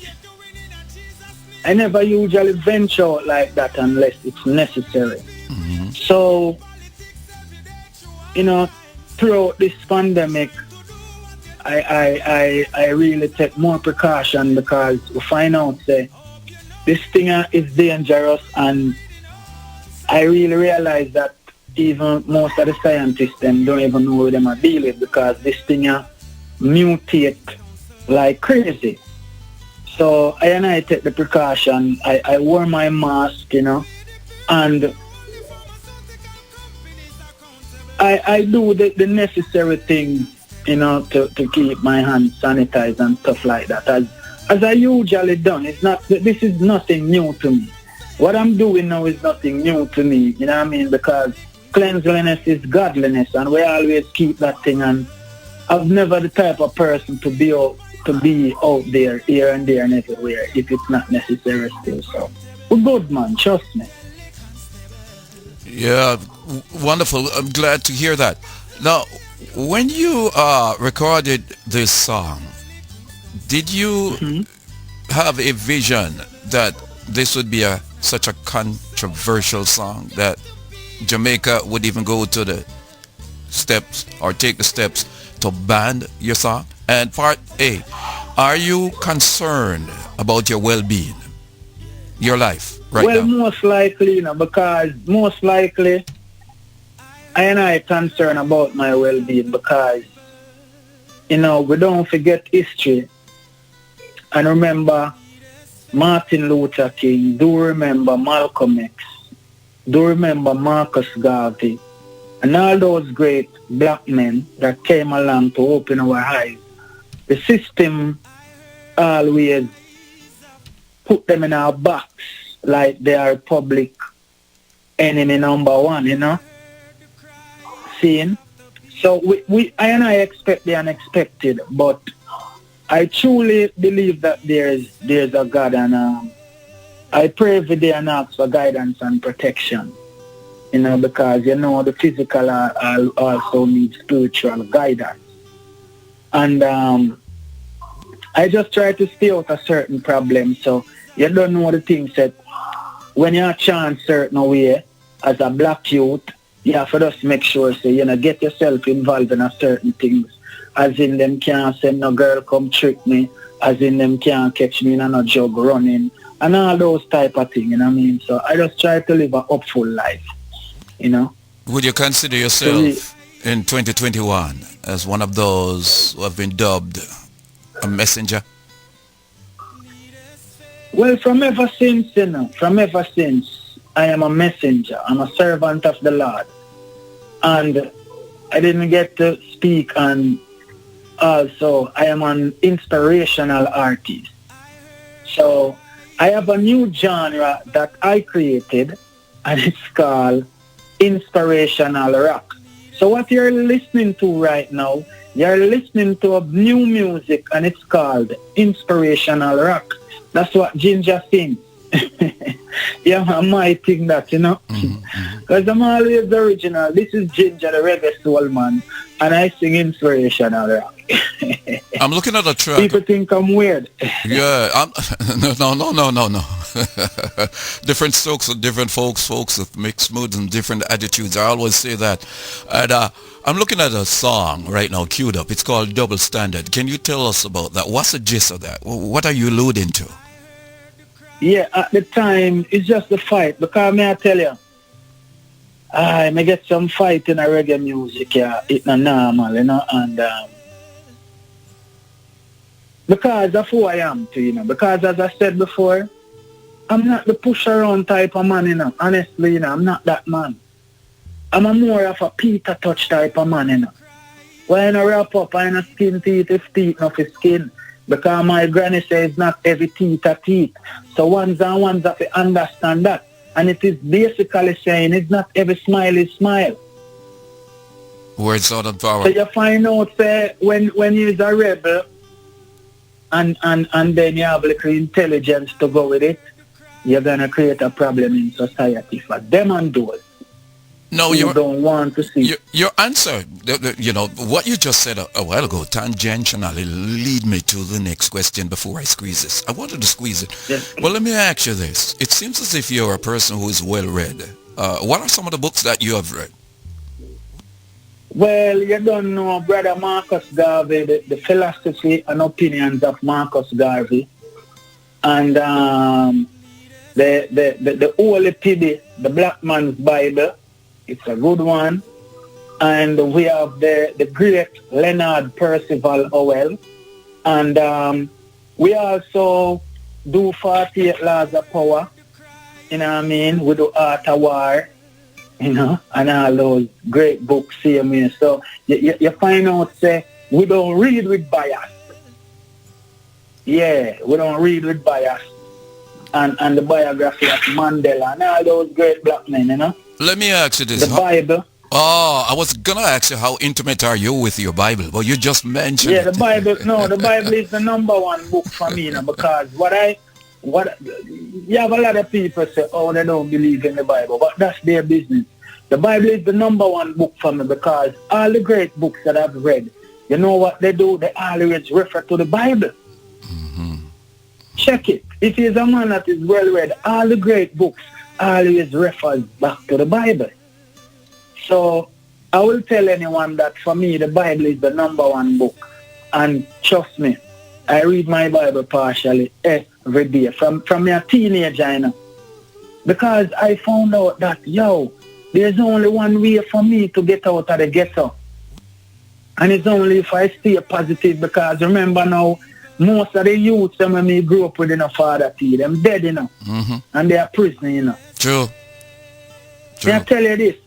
I never usually venture out like that unless it's necessary. Mm-hmm. So, you know, throughout this pandemic, I really take more precaution because we find out that this thing is dangerous, and I really realize that even most of the scientists them don't even know what them are dealing with because this thing mutate like crazy. So I take the precaution. I wear my mask, you know, and I do the necessary things, you know, to keep my hands sanitized and stuff like that. As I usually done. This is nothing new to me. What I'm doing now is nothing new to me, you know what I mean? Because cleanliness is godliness, and we always keep that thing. And I've never the type of person to be out there, here and there and everywhere if it's not necessary still. So we're good, man. Trust me. Yeah, wonderful. I'm glad to hear that. Now, when you recorded this song, did you have a vision that this would be such a controversial song that Jamaica would even go to the steps or take the steps to ban your song? And part A, are you concerned about your well-being, your life right now? Well, most likely, you know, because most likely I concerned about my well-being because, you know, we don't forget history. And remember Martin Luther King, do remember Malcolm X, do remember Marcus Garvey, and all those great black men that came along to open our eyes. The system always put them in our box like they are public enemy number one, you know? Seeing? So I expect the unexpected, but I truly believe that there's a God, and I pray every day and ask for guidance and protection, you know, because, you know, the physical also needs spiritual guidance. And I just try to stay out of certain problems. So you don't know the things that when you chant certain way as a black youth, you have to just make sure, so, you know, get yourself involved in a certain things. As in them can't say no girl come trick me, as in them can't catch me in a jug running, and all those type of things, you know what I mean? So I just try to live a hopeful life, you know. Would you consider yourself in 2021 as one of those who have been dubbed a messenger? Well, from ever since, you know, I am a messenger. I'm a servant of the Lord. And I didn't get to speak, and also I am an inspirational artist. So I have a new genre that I created, and it's called inspirational rock. So what you're listening to right now, you're listening to a new music, and it's called inspirational rock. That's what Ginjah sings. Yeah, I might think that, you know, because I'm always the original. This is Ginjah, the reggae soul man, and I sing inspirational rock. I'm looking at a track. People think I'm weird. Yeah, no. Different strokes with different folks with mixed moods and different attitudes. I always say that. And I'm looking at a song right now queued up. It's called Double Standard. Can you tell us about that? What's the gist of that? What are you alluding to? Yeah, at the time, it's just a fight. Because may I tell you, I may get some fight in a reggae music, yeah, it's not normal, you know, and Because of who I am, too, you know. Because as I said before, I'm not the push around type of man, you know. Honestly, you know, I'm not that man. I'm a more of a Peter touch type of man, you know. When I wrap up, I ain't skin teeth, if teeth, not for skin. Because my granny says not every teeth are teeth. So ones and ones have to understand that. And it is basically saying it's not every smile is smile. Words out of power. So you find out when you're a rebel and then you have a little intelligence to go with it, you're going to create a problem in society for them and those. No, you don't want to see. Your answer, you know, what you just said a while ago, tangentially lead me to the next question before I squeeze this. I wanted to squeeze it. Yes. Well, let me ask you this. It seems as if you're a person who is well read. What are some of the books that you have read? Well, you don't know Brother Marcus Garvey, the philosophy and opinions of Marcus Garvey. And the Holy Piddy, the Black Man's Bible. It's a good one. And we have the great Leonard Percival Howell. And we also do 48 Laws of Power. You know what I mean? We do Art of War. You know, and all those great books here, man. So you find out, say, we don't read with bias. Yeah, we don't read with bias. And the biography of Mandela and all those great black men, you know. Let me ask you this. The Bible. Oh, I was going to ask you how intimate are you with your Bible, but you just mentioned it. The Bible is the number one book for me, you know, because you have a lot of people say, oh, they don't believe in the Bible, but that's their business. The Bible is the number one book for me because all the great books that I've read, you know what they do? They always refer to the Bible. Mm-hmm. Check it. If he's a man that is well read, all the great books always refers back to the Bible. So I will tell anyone that for me, the Bible is the number one book. And trust me, I read my Bible partially every day from a teenager, you know. Because I found out that, there's only one way for me to get out of the ghetto. And it's only if I stay positive, because remember now, most of the youths when me grew up with, father to them dead, you know. Mm-hmm. And they are prisoner, you know. True. I tell you this,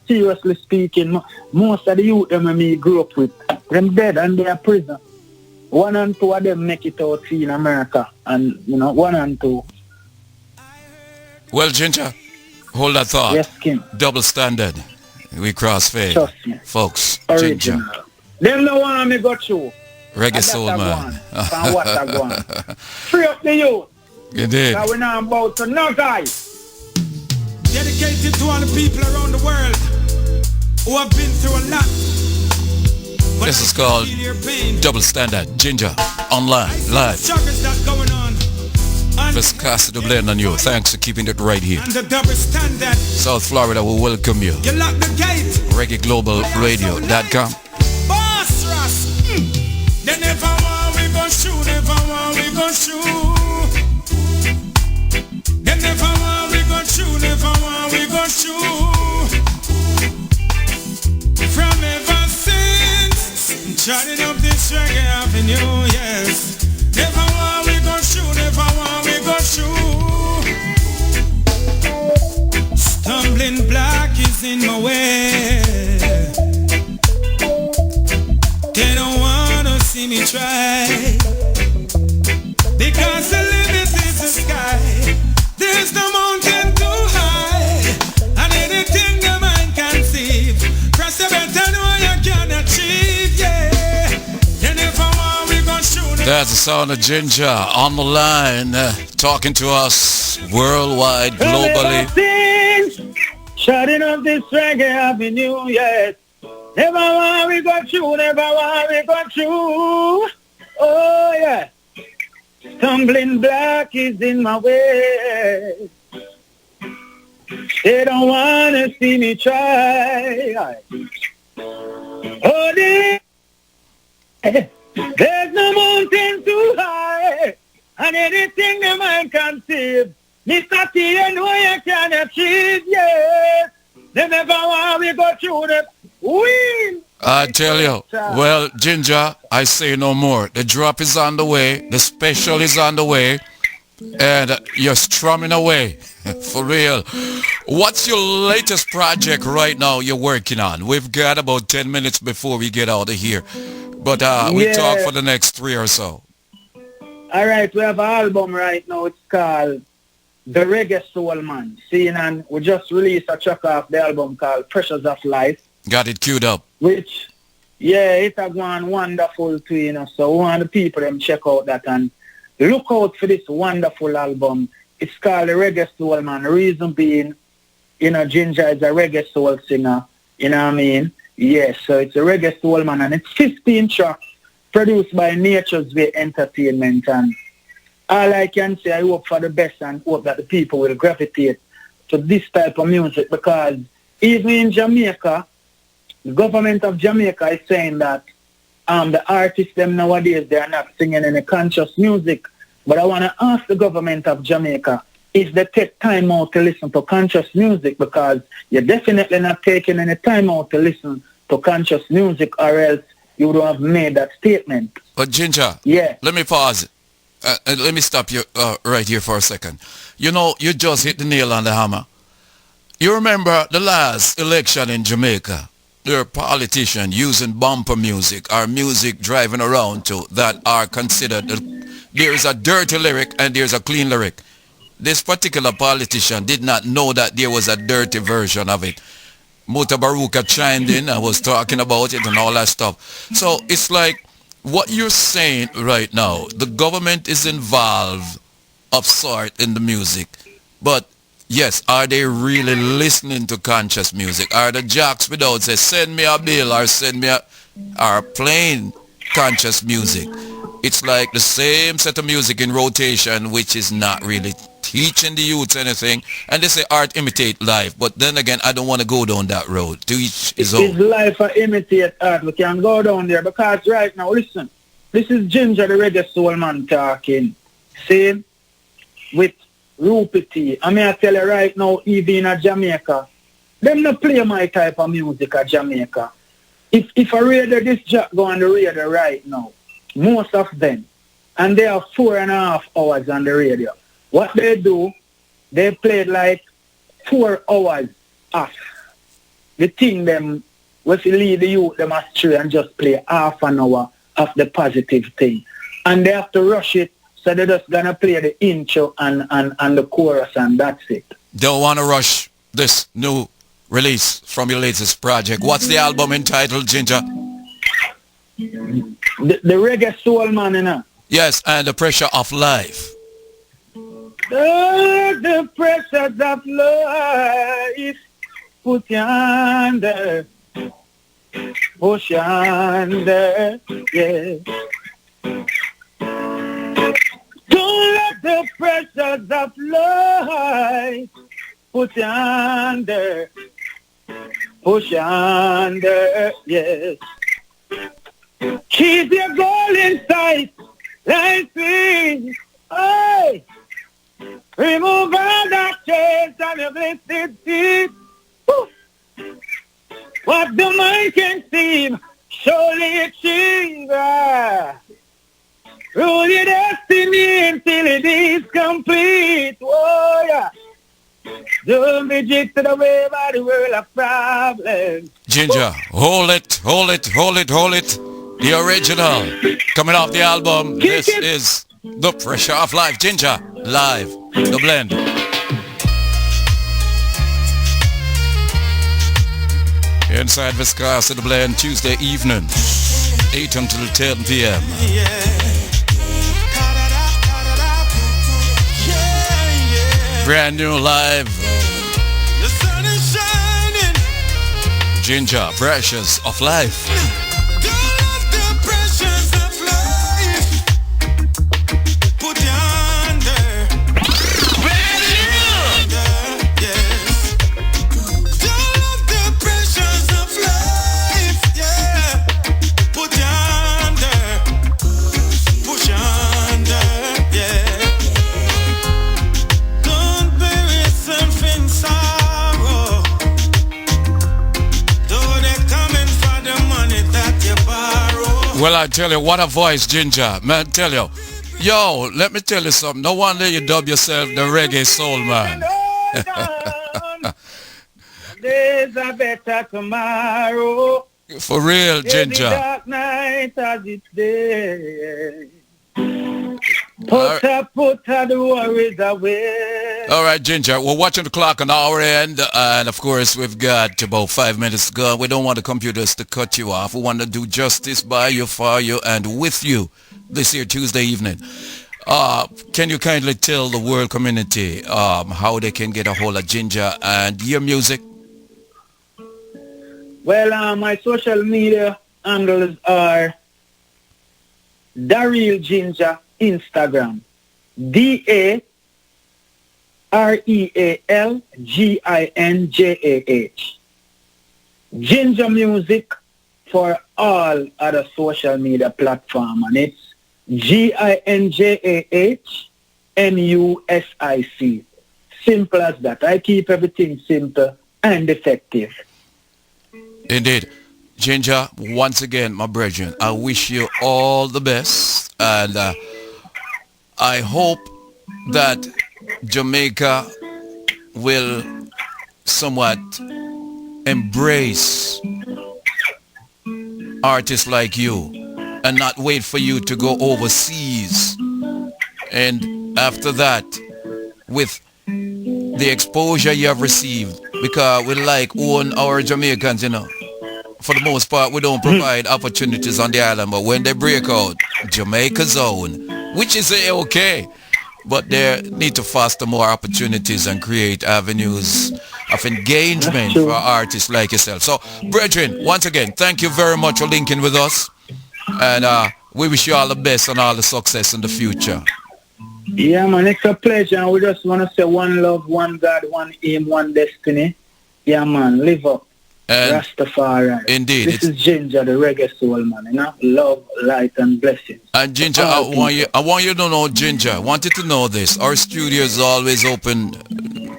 seriously speaking, most of the youth when me grew up with, them dead and they are prisoner. 1 and 2 of them make it out in America. And, 1 and 2. Well, Ginjah, hold that thought. Yes, Kim. Double standard. We cross fade. Trust me. Folks, Original. Ginjah. Them no want me go through. Reggae soul man. From what I want. Free up the youth. You did. Now we're not about to no guys. Dedicated to all the people around the world who have been through a lot. This is called Double Standard. Ginjah, online, live. Viscosity DaBlenda on you. Thanks for keeping it right here. South Florida will welcome you. You lock the gate. ReggaeGlobalRadio.com. Boss Ross. They never want we gon' shoot. Never want we gon' shoot. They never want we gon' shoot. Never want we gon' shoot. From ever since charting up this reggae avenue, yes. Never want we gon' shoot. Never want we gon' shoot. Stumbling block is in my way. They don't wanna see me try, because the limit is the sky. There's no mountain too high, and anything the mind can conceive, cross the better know you can achieve, yeah. You never want we gon' shoot. That's the sound of Ginjah on the line, talking to us worldwide, globally. Shutting up this reggae avenue, yes. Never want we go through, never want we go through. Oh, yeah. Stumbling block is in my way. They don't want to see me try. Oh, there's no mountain too high, and anything the mind conceive, Mr. T, you know you can achieve, yes. They never want we go through them. Win! I tell you, well, Ginjah, I say no more. The drop is on the way, the special is on the way, and you're strumming away, for real. What's your latest project right now you're working on? We've got about 10 minutes before we get out of here, but we talk for the next 3 or so. All right, we have an album right now. It's called The Reggae Soul Man. Seeing, and we just released a track off the album called Pressures of Life. Got it queued up. Which, it has gone wonderful too, you know. So we want the people them check out that and look out for this wonderful album. It's called The Reggae Soul Man. The reason being, you know, Ginjah is a reggae soul singer. You know what I mean? Yes, so it's a reggae soul man, and it's 15 tracks produced by Nature's Way Entertainment. And all I can say, I hope for the best and hope that the people will gravitate to this type of music, because even in Jamaica, the government of Jamaica is saying that the artists them nowadays, they are not singing any conscious music. But I want to ask the government of Jamaica if they take time out to listen to conscious music, because you're definitely not taking any time out to listen to conscious music, or else you would have made that statement. But Ginjah, let me pause. Let me stop you right here for a second. You know, you just hit the nail on the hammer. You remember the last election in Jamaica? There are politicians using bumper music or music driving around to that are considered, there's a dirty lyric and there's a clean lyric. This particular politician did not know that there was a dirty version of it. Muta Baruka chimed in and was talking about it and all that stuff. So it's like what you're saying right now, the government is involved of sort in the music. But yes, are they really listening to conscious music? Are the jocks without say, send me a bill or send me are playing conscious music? It's like the same set of music in rotation, which is not really teaching the youth anything. And they say art imitate life. But then again, I don't want to go down that road. To each his own. It's life or imitate art. We can go down there, because right now, listen, this is Ginjah the Reggae Soul Man talking. See, with Rupee T. I mean, I tell you right now, even in Jamaica, them not play my type of music at Jamaica. If I radio this jack go on the radio right now, most of them, and they are 4.5 hours on the radio. What they do, they play like 4 hours off. The thing them, if you lead the youth them astray and just play half an hour of the positive thing. And they have to rush it, so they're just going to play the intro and the chorus, and that's it. Don't want to rush this new release from your latest project. What's the album entitled, Ginjah? The Reggae Soul Man, you know? Yes, and The Pressure of Life. The pressures of life, put you under, push you under, yeah. Don't let the pressures of life put you under, push you under, yes. Keep your goal in sight, like me, hey. Remove all that chains and your blessed feet. What the mind can seem, surely achieve. Rule your destiny until it is complete. Oh, yeah. Don't be jittered away by the world of problems. Ginjah, hold it. The original, coming off the album. This is The Pressure of Life. Ginjah, live, DaBlenda. Inside Viscosity Blend, Tuesday evening, 8 until 10 p.m. Brand new live. The sun is shining. Ginjah, Pressures of Life. Though they're coming for the money, Well, I tell you, what a voice, Ginjah. Man, tell you. Yo, let me tell you something. No wonder you dub yourself the reggae soul man. There's a better tomorrow. For real, Ginjah. Dark night as it's day. Put the worries away. All right, Ginjah, we're watching the clock on our end, and of course, we've got about 5 minutes to go. We don't want the computers to cut you off. We want to do justice by you, for you, and with you this here Tuesday evening. Can you kindly tell the world community how they can get a hold of Ginjah and your music? Well, my social media handles are Daryl Ginjah Instagram, DAREALGINJAH. Ginjah Music for all other social media platforms, and it's GINJAHMUSIC. Simple as that. I keep everything simple and effective. Indeed. Ginjah, once again, my brethren, I wish you all the best, and I hope that Jamaica will somewhat embrace artists like you and not wait for you to go overseas. And after that, with the exposure you have received, because we like own our Jamaicans, you know. For the most part, we don't provide opportunities on the island, but when they break out, Jamaica's own, which is okay, but they need to foster more opportunities and create avenues of engagement for artists like yourself. So, brethren, once again, thank you very much for linking with us, and we wish you all the best and all the success in the future. Yeah, man, it's a pleasure, and we just want to say one love, one God, one aim, one destiny. Yeah, man, live up. And Rastafari. Indeed. This is Ginjah, the reggae soul man, you know? Love, light, and blessings. And Ginjah, I want you to know, Ginjah, I want you to know this. Our studio is always open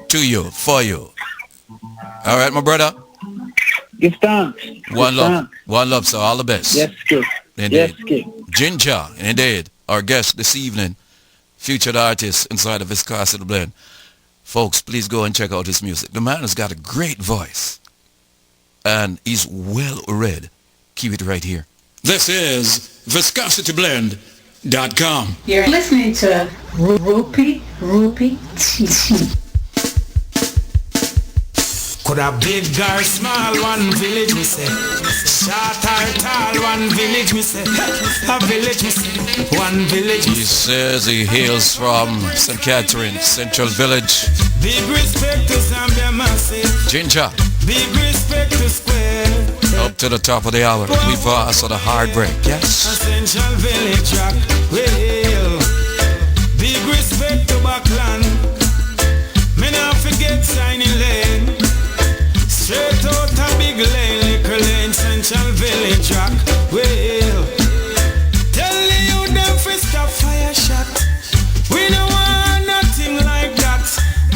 to you, for you. All right, my brother? Give thanks. One love. One love, so all the best. Yes, kid. Indeed. Yes, kid. Ginjah, indeed. Our guest this evening, featured artist inside of Viscosity Blend. Folks, please go and check out his music. The man has got a great voice. And he's well read. Keep it right here. This is ViscosityBlend.com. You're listening to Rupee Tea. Could a big or small, one village, me say. Short or tall, one village, me say. A village, me say. One village. He says he hails from St. Catherine, Central Village. Big respect to Zambia massive. Ginjah. Big respect to Square. Up to the top of the hour. We pass on a hard break. Yes. Central Village rock. Well, big respect to Backland. Me not forget Tiny Lane. Straight out a big lane, Liquor Lane, Central Village rock. Well, tell you them fi stop fire shot. We don't want nothing like that.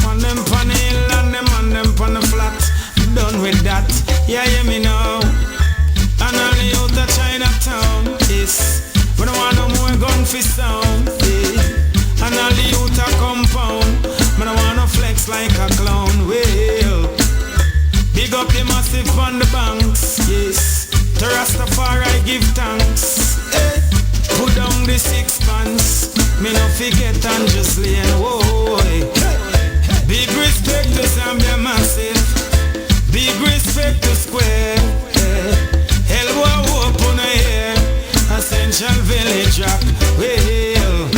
On them pon the hill and them on them pon the flat. Done with that, yeah, hear me now. And all the out of Chinatown, yes. We don't want no more gun fi sound, yeah. And all the out of compound, we don't want no flex like a clown, well. Big up the massive on the banks, yes. To Rastafari give thanks, hey. Put down the 6 pants, me no forget and just lay and whoa, hey. Big respect to Zambia massive. Big respect to Square, yeah. Elbow open here, Central Village rock, well.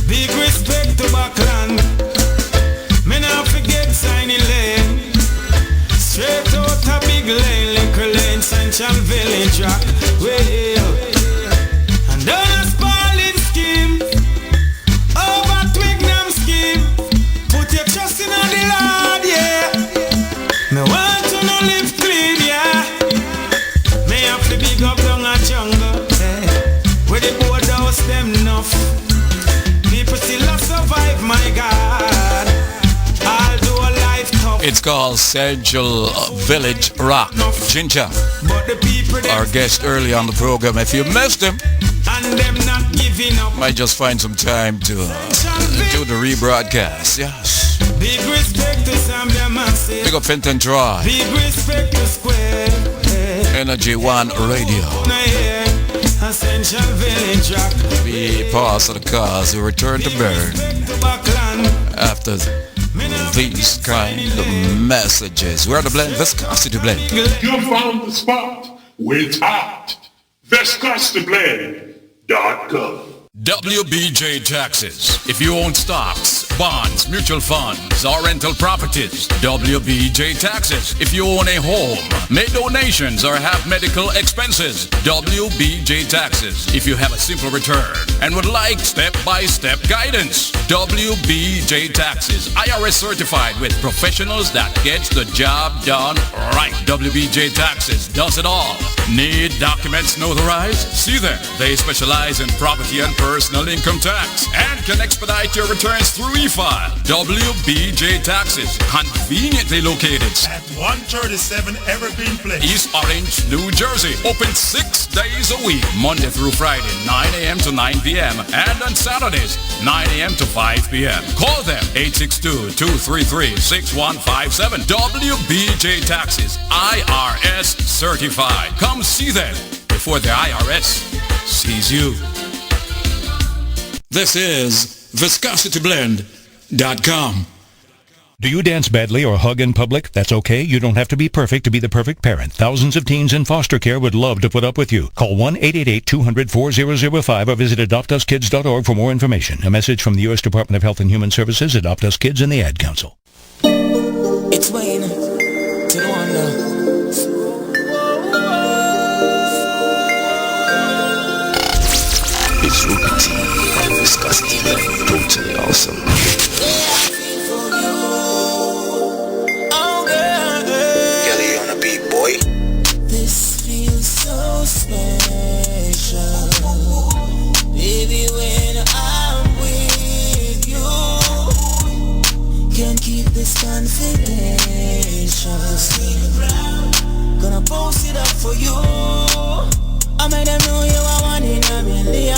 Big respect to Backland. Me not forget Tiny Lane. Straight out a big lane, Liquor Lane, Central Village rock, well. And on a Spalding scheme, over Twickenham scheme. Put your trust in the Lord, yeah. Me want to no live clean, yeah. Me have to big up down a jungle, yeah. Where the board house them enough. People still a survive, my God. Although life tough. It's called Central Village Rock. Ginjah, our guest early on the program. If you missed him, might just find some time to do the rebroadcast. Yes. Big respect to Zambia Massive. Big up Fenton Drive. Big respect to Square. Energy One Radio. Essential Village Rock. We pause the cars. We return to burn after these kind of messages. We're the blend, Viscosity Blend. You found the spot where it's hot. ViscosityBlend.com. WBJ Taxes. If you own stocks, bonds, mutual funds, or rental properties, WBJ Taxes. If you own a home, make donations or have medical expenses, WBJ Taxes. If you have a simple return and would like step-by-step guidance, WBJ Taxes. IRS certified with professionals that gets the job done right. WBJ Taxes does it all. Need documents notarized? See them. They specialize in property and personal income tax and can expedite your returns through e-file. WBJ Taxes, conveniently located at 137 Evergreen Place, East Orange, New Jersey. Open 6 days a week, Monday through Friday, 9 a.m. to 9 p.m. and on Saturdays, 9 a.m. to 5 p.m. Call them 862-233-6157. WBJ Taxes, IRS certified. Come see them before the IRS sees you. This is ViscosityBlend.com. Do you dance badly or hug in public? That's okay. You don't have to be perfect to be the perfect parent. Thousands of teens in foster care would love to put up with you. Call 1-888-200-4005 or visit adoptuskids.org for more information. A message from the U.S. Department of Health and Human Services, Adopt Us Kids, and the Ad Council. It's Wayne to the wonder. It's Ruby T on Viscosity Blend. Totally awesome. Kelly on the beat, boy. This feels so special. Baby, when I'm with you, can't keep this confidential. Gonna post it up for you. I made them know you are one in a million.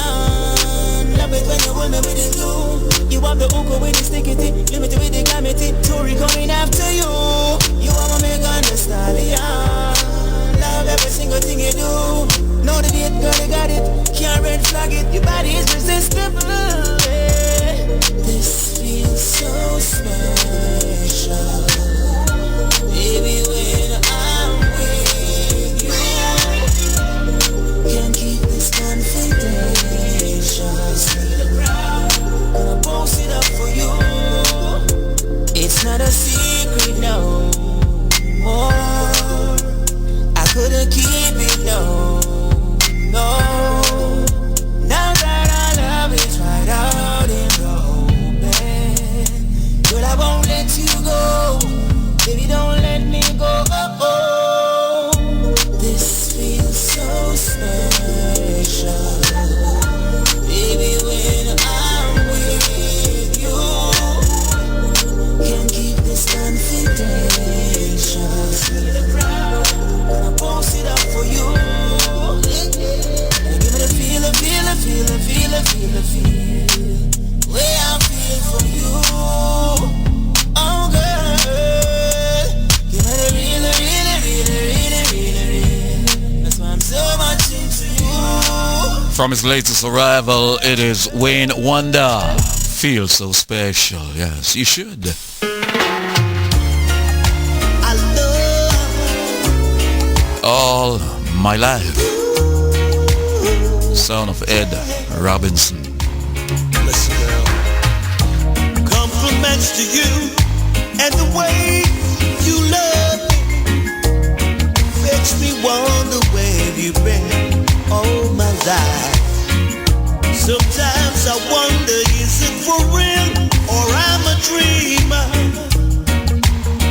Love it when you hold me with the glue. You have the hook with the sticky tip, limited with the glamity. Tory coming after you. You are my Megan Thee Stallion. Love every single thing you do. Know the date, girl, you got it. Can't red flag it. Your body is irresistible. Yeah. This feels so special. Baby, when I'm with you, can't keep this confidential. Gonna post it up for you. It's not a secret no more. I couldn't keep it no. Now that our love is right out in the open, girl, I won't let you go. Baby, don't let me go. This feels so special. Baby, when I'm with you, can't keep this confidential. Gonna post it up for you. Give me the feel. Way I feel for you. Oh girl, give me the real. That's why I'm so much into you. From his latest arrival, it is Wayne Wonder. Feel so special. Yes, you should. I love All my life. Son of Ed Robinson. Listen, girl. Compliments to you and the way you love me makes me wonder where you've been all my life. Sometimes I wonder, is it for real, or I'm a dreamer,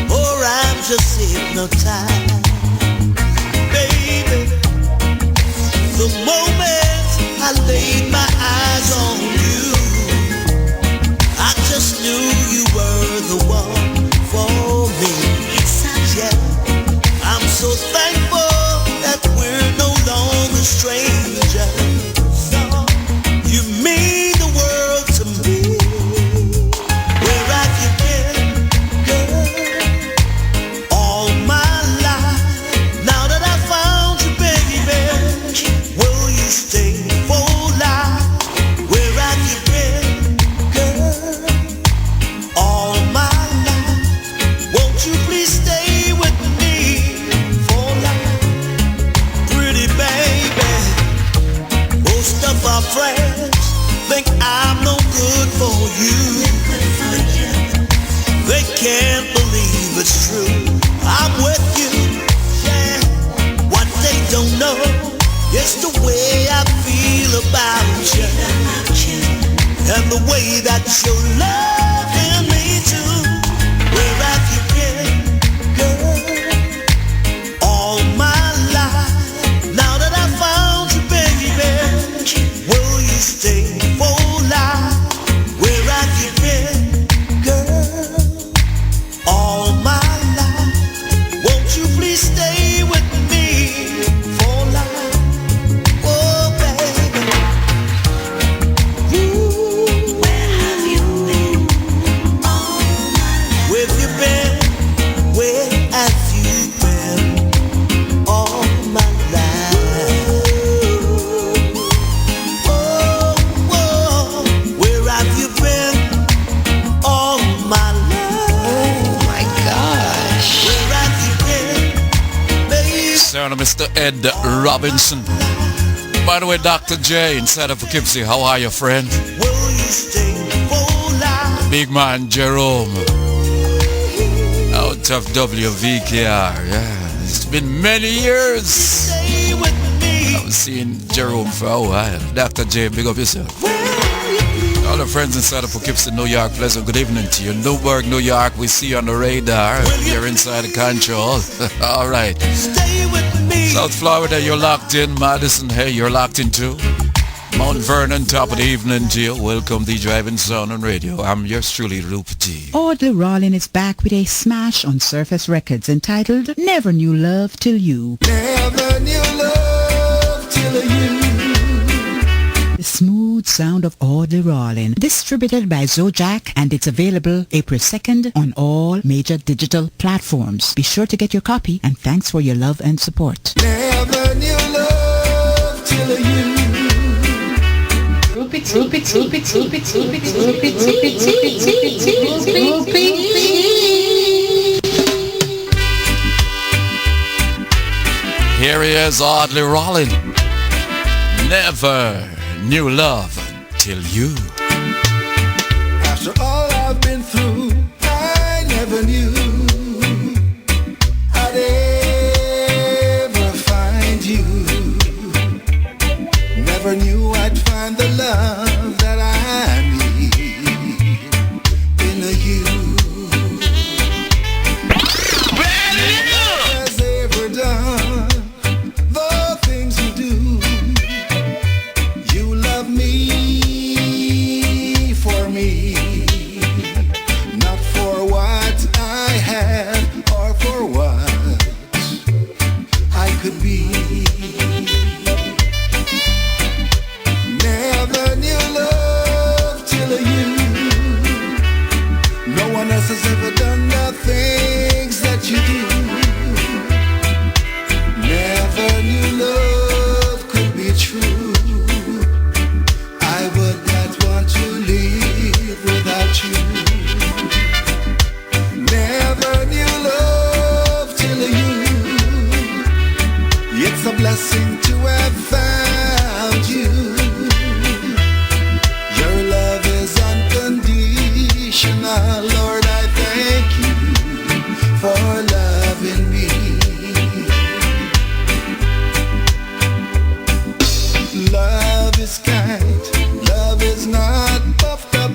or I'm just hypnotized, baby. The moment I laid my eyes on you, I just knew you were the one for me. you and the way that your love can me too. Where have you been, girl, all my life? Now that I found you, baby, will you stay for life? Where have you been, girl, all my life? Won't you please stay with me for life? Oh, baby. Ooh, where have you been all my life? Where have you been? Where have you been all my life? Oh, oh, where have you been all my life? Oh my gosh. Where have you been, baby? Sound of Mr. Ed Robinson. By the way, Dr. J inside of Poughkeepsie, how are you, friend? Will you stay for life? Big man Jerome out of WVKR. Yeah, it's been many years. Stay with me. I've seen Jerome for a while. Dr. J, big up yourself. All the friends inside of Poughkeepsie, New York, pleasant good evening to you. Newburgh, New York, we see you on the radar. You're inside the control. All right. Stay with me. South Florida, you're locked in. Madison, hey, you're locked in too. Mount Vernon, top of the evening, Jill. Welcome, the Driving Sound on Radio. I'm yours truly, Rupert T. Audley Rollin is back with a smash on Surface Records entitled Never Knew Love Till You. Never knew love till you. The smooth sound of Audley Rollin, distributed by Zojak, and it's available April 2nd on all major digital platforms. Be sure to get your copy, and thanks for your love and support. Never knew love till you. Here he is, Audley Rollin. Never knew love till you. After all I've been through, I never knew I'd ever find you. Never knew I'd find the love that I need in you. Never has ever done the things you do. You love me for me, not for what I had or for what I could be. Never knew love till you. No one else has ever done the things that you do. Never knew love could be true. I would not want to live without you. Never knew love till you. It's a blessing to have found you. Your love is unconditional. Lord, I thank you for loving me. Love is kind, love is not puffed up,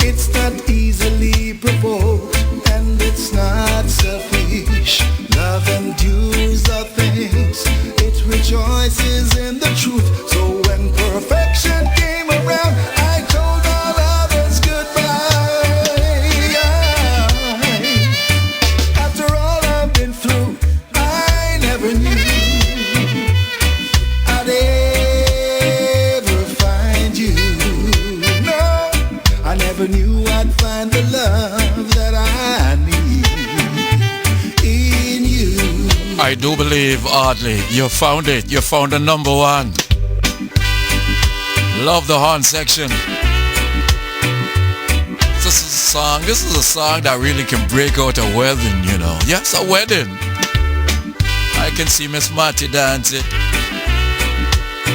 it's not easily provoked, and it's not selfish. Love endures all things, it rejoices in the truth. So when perfection came around, I told all others goodbye. After all I've been through, I never knew I'd ever find you. No, I never knew I'd find the love that I need in you. I do believe, Audley, you found it. You found the number one. Love the horn section. This is a song that really can break out a wedding, you know. Yes, a wedding. I can see Miss Marty dance it.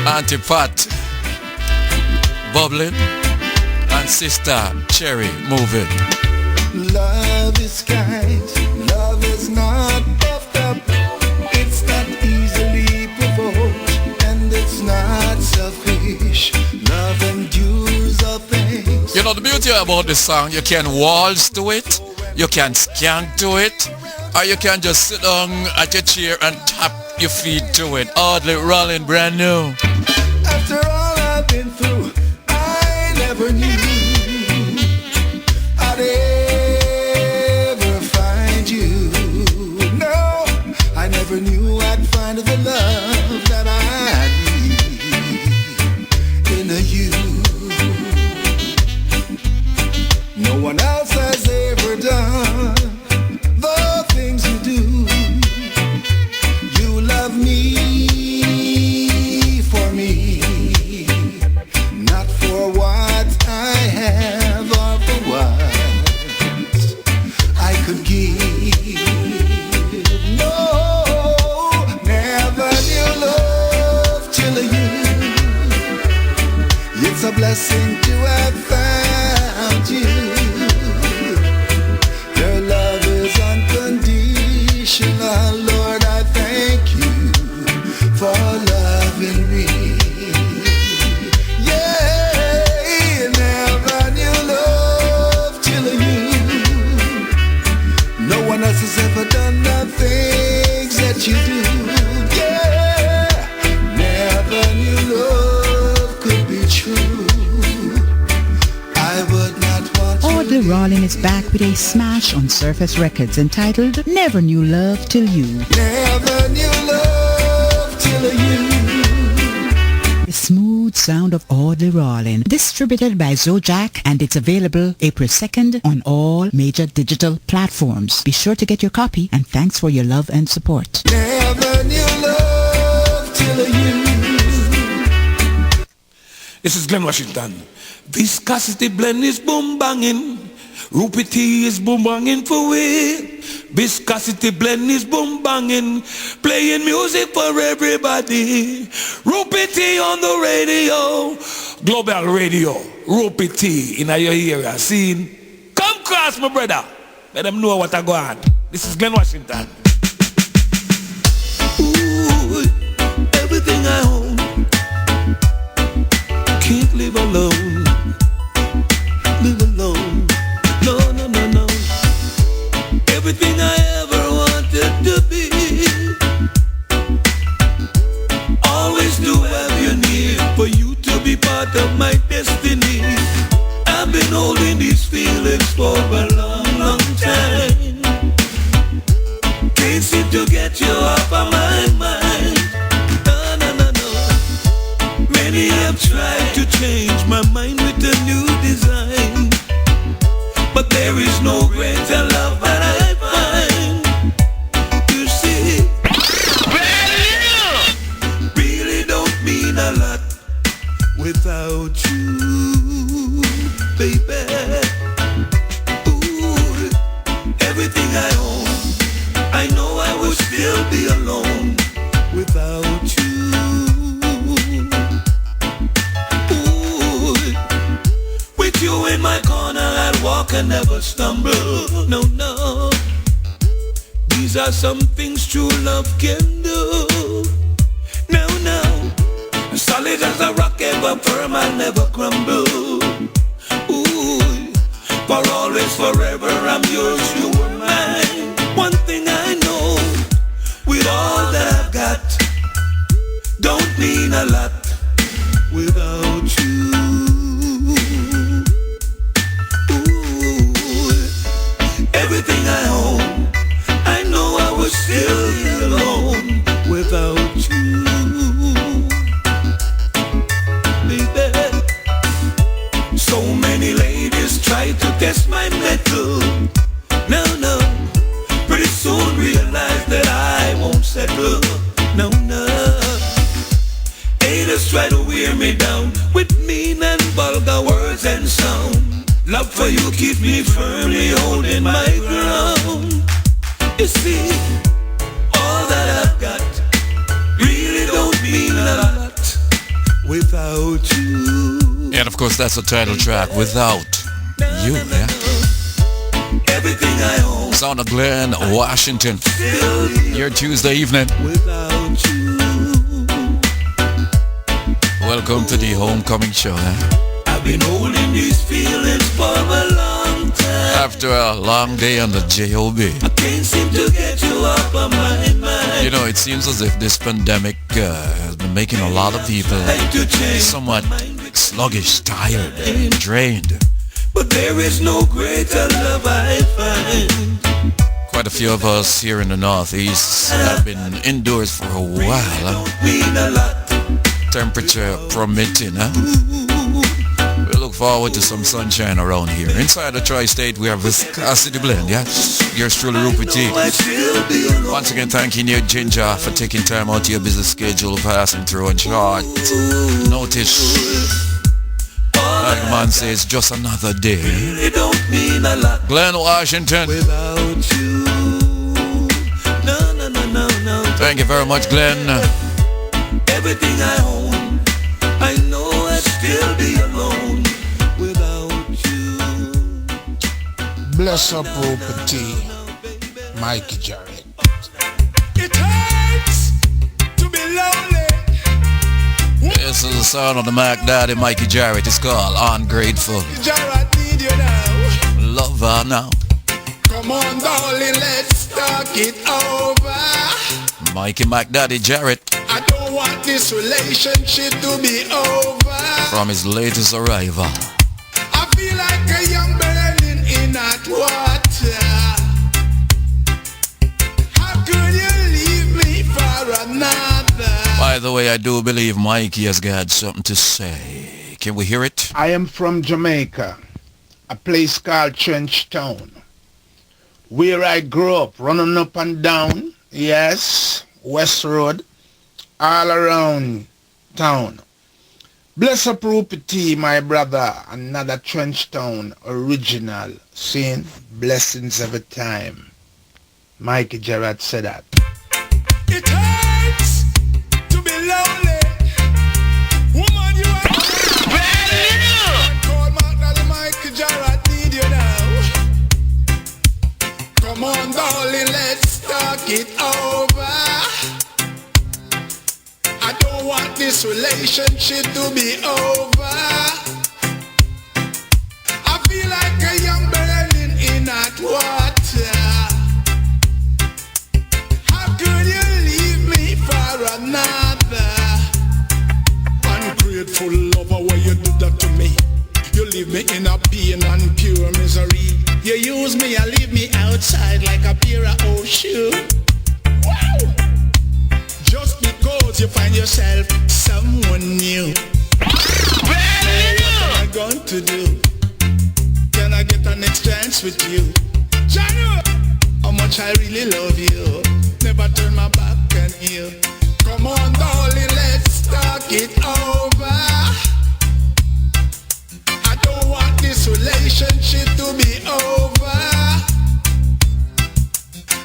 Auntie Pat bubbling, and Sister Cherry moving. Love is kind, love is not puffed up, it's not easily provoked, and it's not selfish. you about the song, you can waltz to it, you can skank to it, or you can just sit down at your chair and tap your feet to it. Oddly rolling, brand new. After all I've been through, I never knew I'd ever find you. No, I never knew I'd find the love that I need in a you. No one else has ever done the things you do. You love me for me, not for what I have or for what I could give. No, never knew love till you. It's a blessing to have found you. Your love is unconditional, Lord. I thank you for loving me. Yeah, never knew love till you. No one else has ever done the things that you do. Yeah, never knew love could be true. I would not want to. Audley Rollin is back with a smash on Surface Records entitled Never Knew Love Till You. Never knew love till you. The smooth sound of Audley Rollin, distributed by Zojak, and it's available April 2nd on all major digital platforms. Be sure to get your copy, and thanks for your love and support. Never knew love till you. This is Glenn Washington. Viscosity blend is boom banging. Rupee tea is boom banging for we. Viscosity blend is boom banging. Playing music for everybody. Rupee tea on the radio. Global radio. Rupee tea in your area. Scene. Come cross, my brother. Let them know what I go on. This is Glenn Washington. Ooh, everything I own. Can't live alone. Live alone. No, no, no, no. Everything I ever wanted to be. Always do have you near for you to be part of my destiny. I've been holding these feelings for a long, long time. Can't seem to get you off of my mind. No, no, no, no. Many have tried to change my mind with a new design, but there is no greater love that I find. You see, really don't mean a lot without you, baby. Ooh, everything I own, I know I would still be alone without you. Ooh, with you in my corner, I'll walk and never stumble. No, no. These are some things true love can do. No, no. Solid as a rock, ever firm and never crumble. Ooh, for always, forever, I'm yours, you were mine. One thing I know, with all that I've got, don't mean a lot without you. Everything I own, I know I would still be alone without you, baby. So many ladies try to test my mettle. No, no, pretty soon realize that I won't settle. No, no. Haters try to wear me down with mean and vulgar words and sound. Love for you keeps me firmly holding my ground. You see, all that I've got really don't mean a lot without you. And of course that's the title track, Without You, yeah? Everything I own. Sound of Glenn Washington. Your Tuesday evening. Without you. Welcome to the homecoming show, huh? been holding these feelings for a long time. After a long day on the job, I can't seem to get you off of my mind. you know, it seems as if this pandemic has been making a lot of people somewhat sluggish, tired, and drained. But there is no greater love I find. Quite a few of us here in the Northeast have been indoors for a while. Temperature permitting, huh? We look forward to some sunshine around here. Inside the tri-state, we have Viscosity Blend, yes? Yours truly, Rupert T. Once again, thanking you, Ginjah, for taking time out of your busy schedule, passing through on short notice. Like the man says, just another day. Glenn Washington. Thank you very much, Glenn. Everything I own, I know I'd still be alone without you. Bless up, Rupert T. Mikey Jarrett. It hurts to be lonely. This is the sound of the Mac Daddy, Mikey Jarrett. It's called Ungrateful. Jarrett, need you now. Love her now. Come on, darling, let's talk it over. Mikey Mac Daddy Jarrett. I don't want this relationship to be over. From his latest arrival. I feel like a young burning in hot water. How could you leave me for another? By the way, I do believe Mikey has got something to say. Can we hear it? I am from Jamaica, a place called Trenchtown, where I grew up, running up and down, yes, West Road, all around town. Bless up Rupert T, my brother, another Trenchtown original, saying blessings every time. Mikey Jarrett said that. It hurts to be lonely. Woman, you are brand new. Call Mark Daddy, Mikey Jarrett, need you now. Come on, darling, let's talk it over. I don't want this relationship to be over. I feel like a young burning in hot water. How could you leave me for another? Ungrateful lover, why you do that to me? You leave me in a pain and pure misery. You use me and leave me outside like a pair of old shoes. Wow! Just because you find yourself someone new. What am I going to do? Can I get a next chance with you? Janu, how much I really love you. Never turn my back on you. Come on, darling, let's talk it over. I don't want this relationship to be over.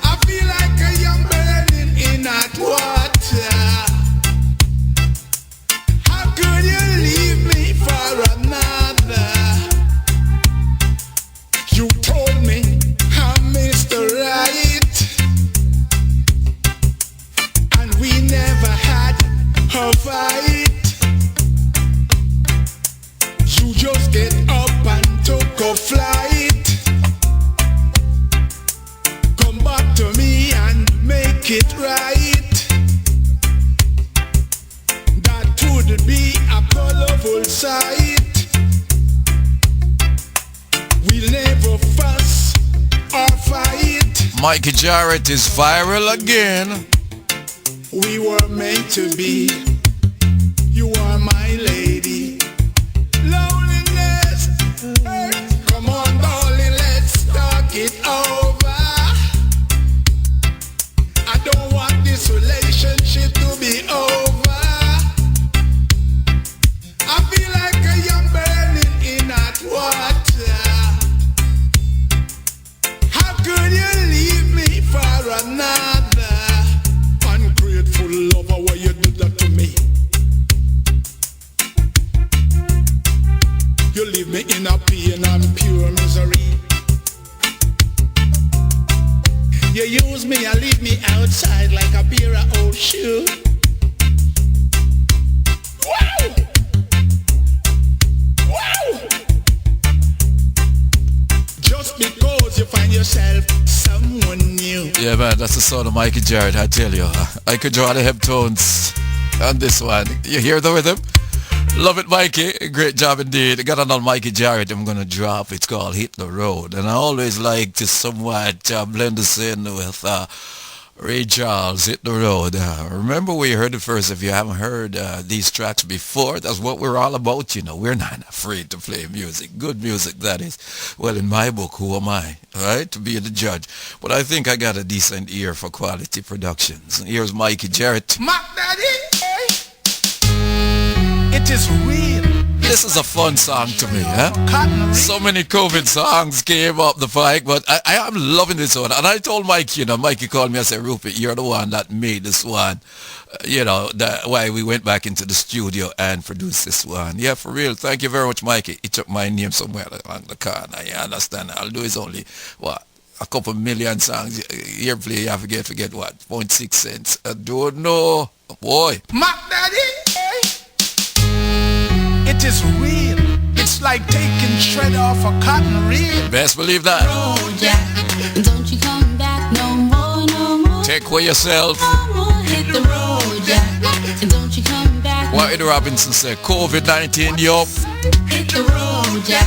I feel like a young burning in hot water. How could you leave me for another? You told me I'm Mr. Right, and we never had a fight. You just get up and took a flight. Come back to me and make it right. That would be a colorful sight. We'll never fuss or fight. Mikey Jarrett is viral again. We were meant to be. You are my lady. Loneliness hurts. Come on, darling, let's talk it over. I don't want this relationship to be over. I feel like a young burning in hot water. How could you leave me for another? Ungrateful lover, why you do that to me? You leave me in a pain and pure misery. You use me and leave me outside like a pair of old shoes. Wow! Wow! yourself someone new. Yeah, man, that's the sound of Mikey Jarrett, I tell you. I could draw the hip tones on this one. You hear the rhythm? Love it, Mikey. Great job indeed. Got another Mikey Jarrett I'm going to drop. It's called Hit the Road. And I always like to somewhat blend this in with Ray Charles, Hit the Road. Remember where you heard it first. If you haven't heard these tracks before, that's what we're all about, you know. We're not afraid to play music. Good music, that is. Well, in my book, who am I, right, to be the judge? But I think I got a decent ear for quality productions. Here's Mikey Jarrett. Mac Daddy, it is real. This is a fun song to me, huh? So many COVID songs came up the pike, but I am loving this one. And I told Mike, you know, Mikey called me and said, Rupert, you're the one that made this one. You know, why we went back into the studio and produced this one. Yeah, for real. Thank you very much, Mikey. He took my name somewhere along the corner. You understand? I'll do is only, what, a couple million songs. Airplay, I forget what, 0.6 cents. I don't know. Boy. Mac Daddy, it is real. It's like taking shred off a cotton reel. Best believe that. Road, Jack. Don't you come back no more, no more. Take away yourself. No more. Hit the road, Jack. Don't you come back. What did Robinson say? COVID-19, yup. Hit the road, Jack.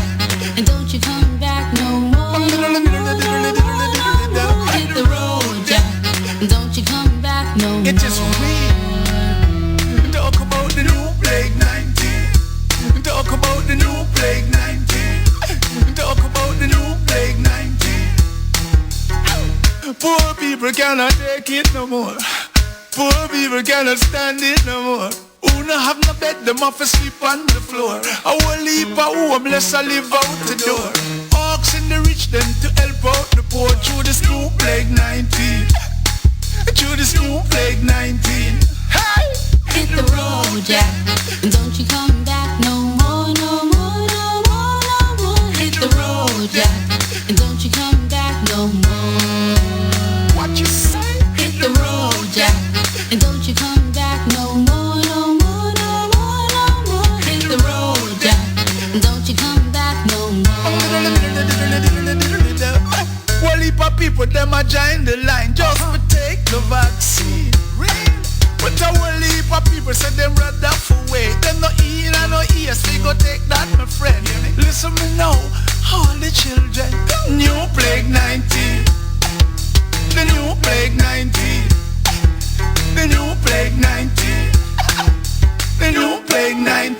Don't you come back no more, no more. Hit the road, Jack. Don't you come back no more. It is real. Talk about the new plague 19. Talk about the new plague 19. Talk about the new plague 19. Poor people cannot take it no more. Poor people cannot stand it no more. Who no have no bed, them have to sleep on the floor. A whole heap of homeless a live out the door. Asking the rich them to help out the poor through this new plague 19. Through this new plague 19. Hey! Hit the road, Jack. Don't you come back no more, no more, no more, no more. Hit the road, Jack. Don't you come back no more. What you say? Hit the road, Jack. Don't you come back no more, no more, no more, no more. Hit the road, Jack. Don't you come back no more. Well, heap of people them a join the line just to take the vaccine. But a whole heap of people say them rather for wait. Them no eat and no ears, we go take that, my friend. Listen me now, all the children. New plague 19. The new plague 19. The new plague 19. The new plague 19.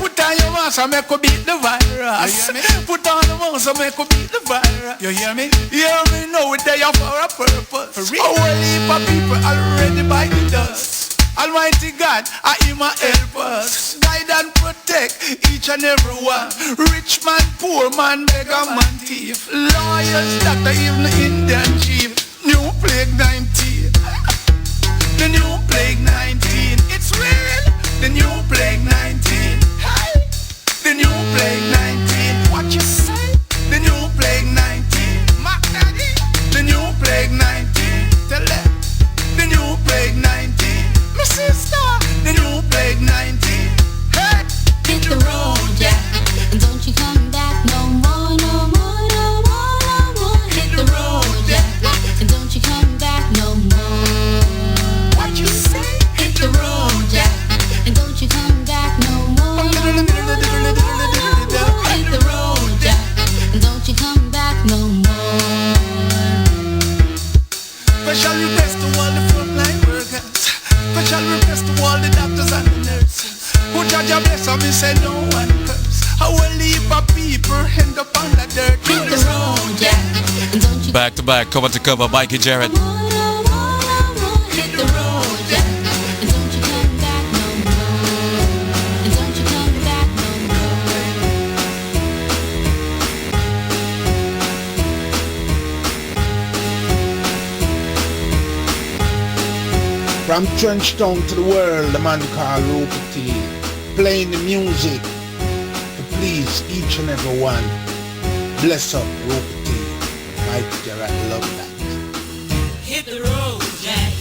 Put on your mask and make you beat the virus. Put on the mask and make you beat the virus. You hear me? You hear me? Know it there for a purpose. A whole heap of people already by the dust. Almighty God, I am a help us. Guide and protect each and every one. Rich man, poor man, beggar man, thief. Lawyers, doctor, even the Indian chief. New plague 19. The new plague 19. It's real. The new plague 19. Hey. The new plague 19. What you say? The new plague 19. Mac Daddy. The new plague 19. Tell them. The new plague 19. My sister. The new plague 19. Hey. Hit the road, Jack. Don't you come back no more, no more, no more, no more. Hit the road, Jack. Don't you come back no more. What you say? Hit the road, Jack. Don't you come back no more, no more, no more. Hit the road, Jack. Don't you come back no more. Special request to all the frontline workers. Special request to all the doctors and the nurses. Who judge a bless and me say no one curse. How a heap of people end up on the dirt. Hit the road, Jack. Don't you Back to back, cover to cover, Mikey Jarrett. hit the road, Jack. Don't you come back no more. Don't you come back no From Trenchtown to the world, the man called Rupert T. Playing the music to please each and every one. Bless up Rupert T. Mike Jarrett, love that. Hit the road, Jack.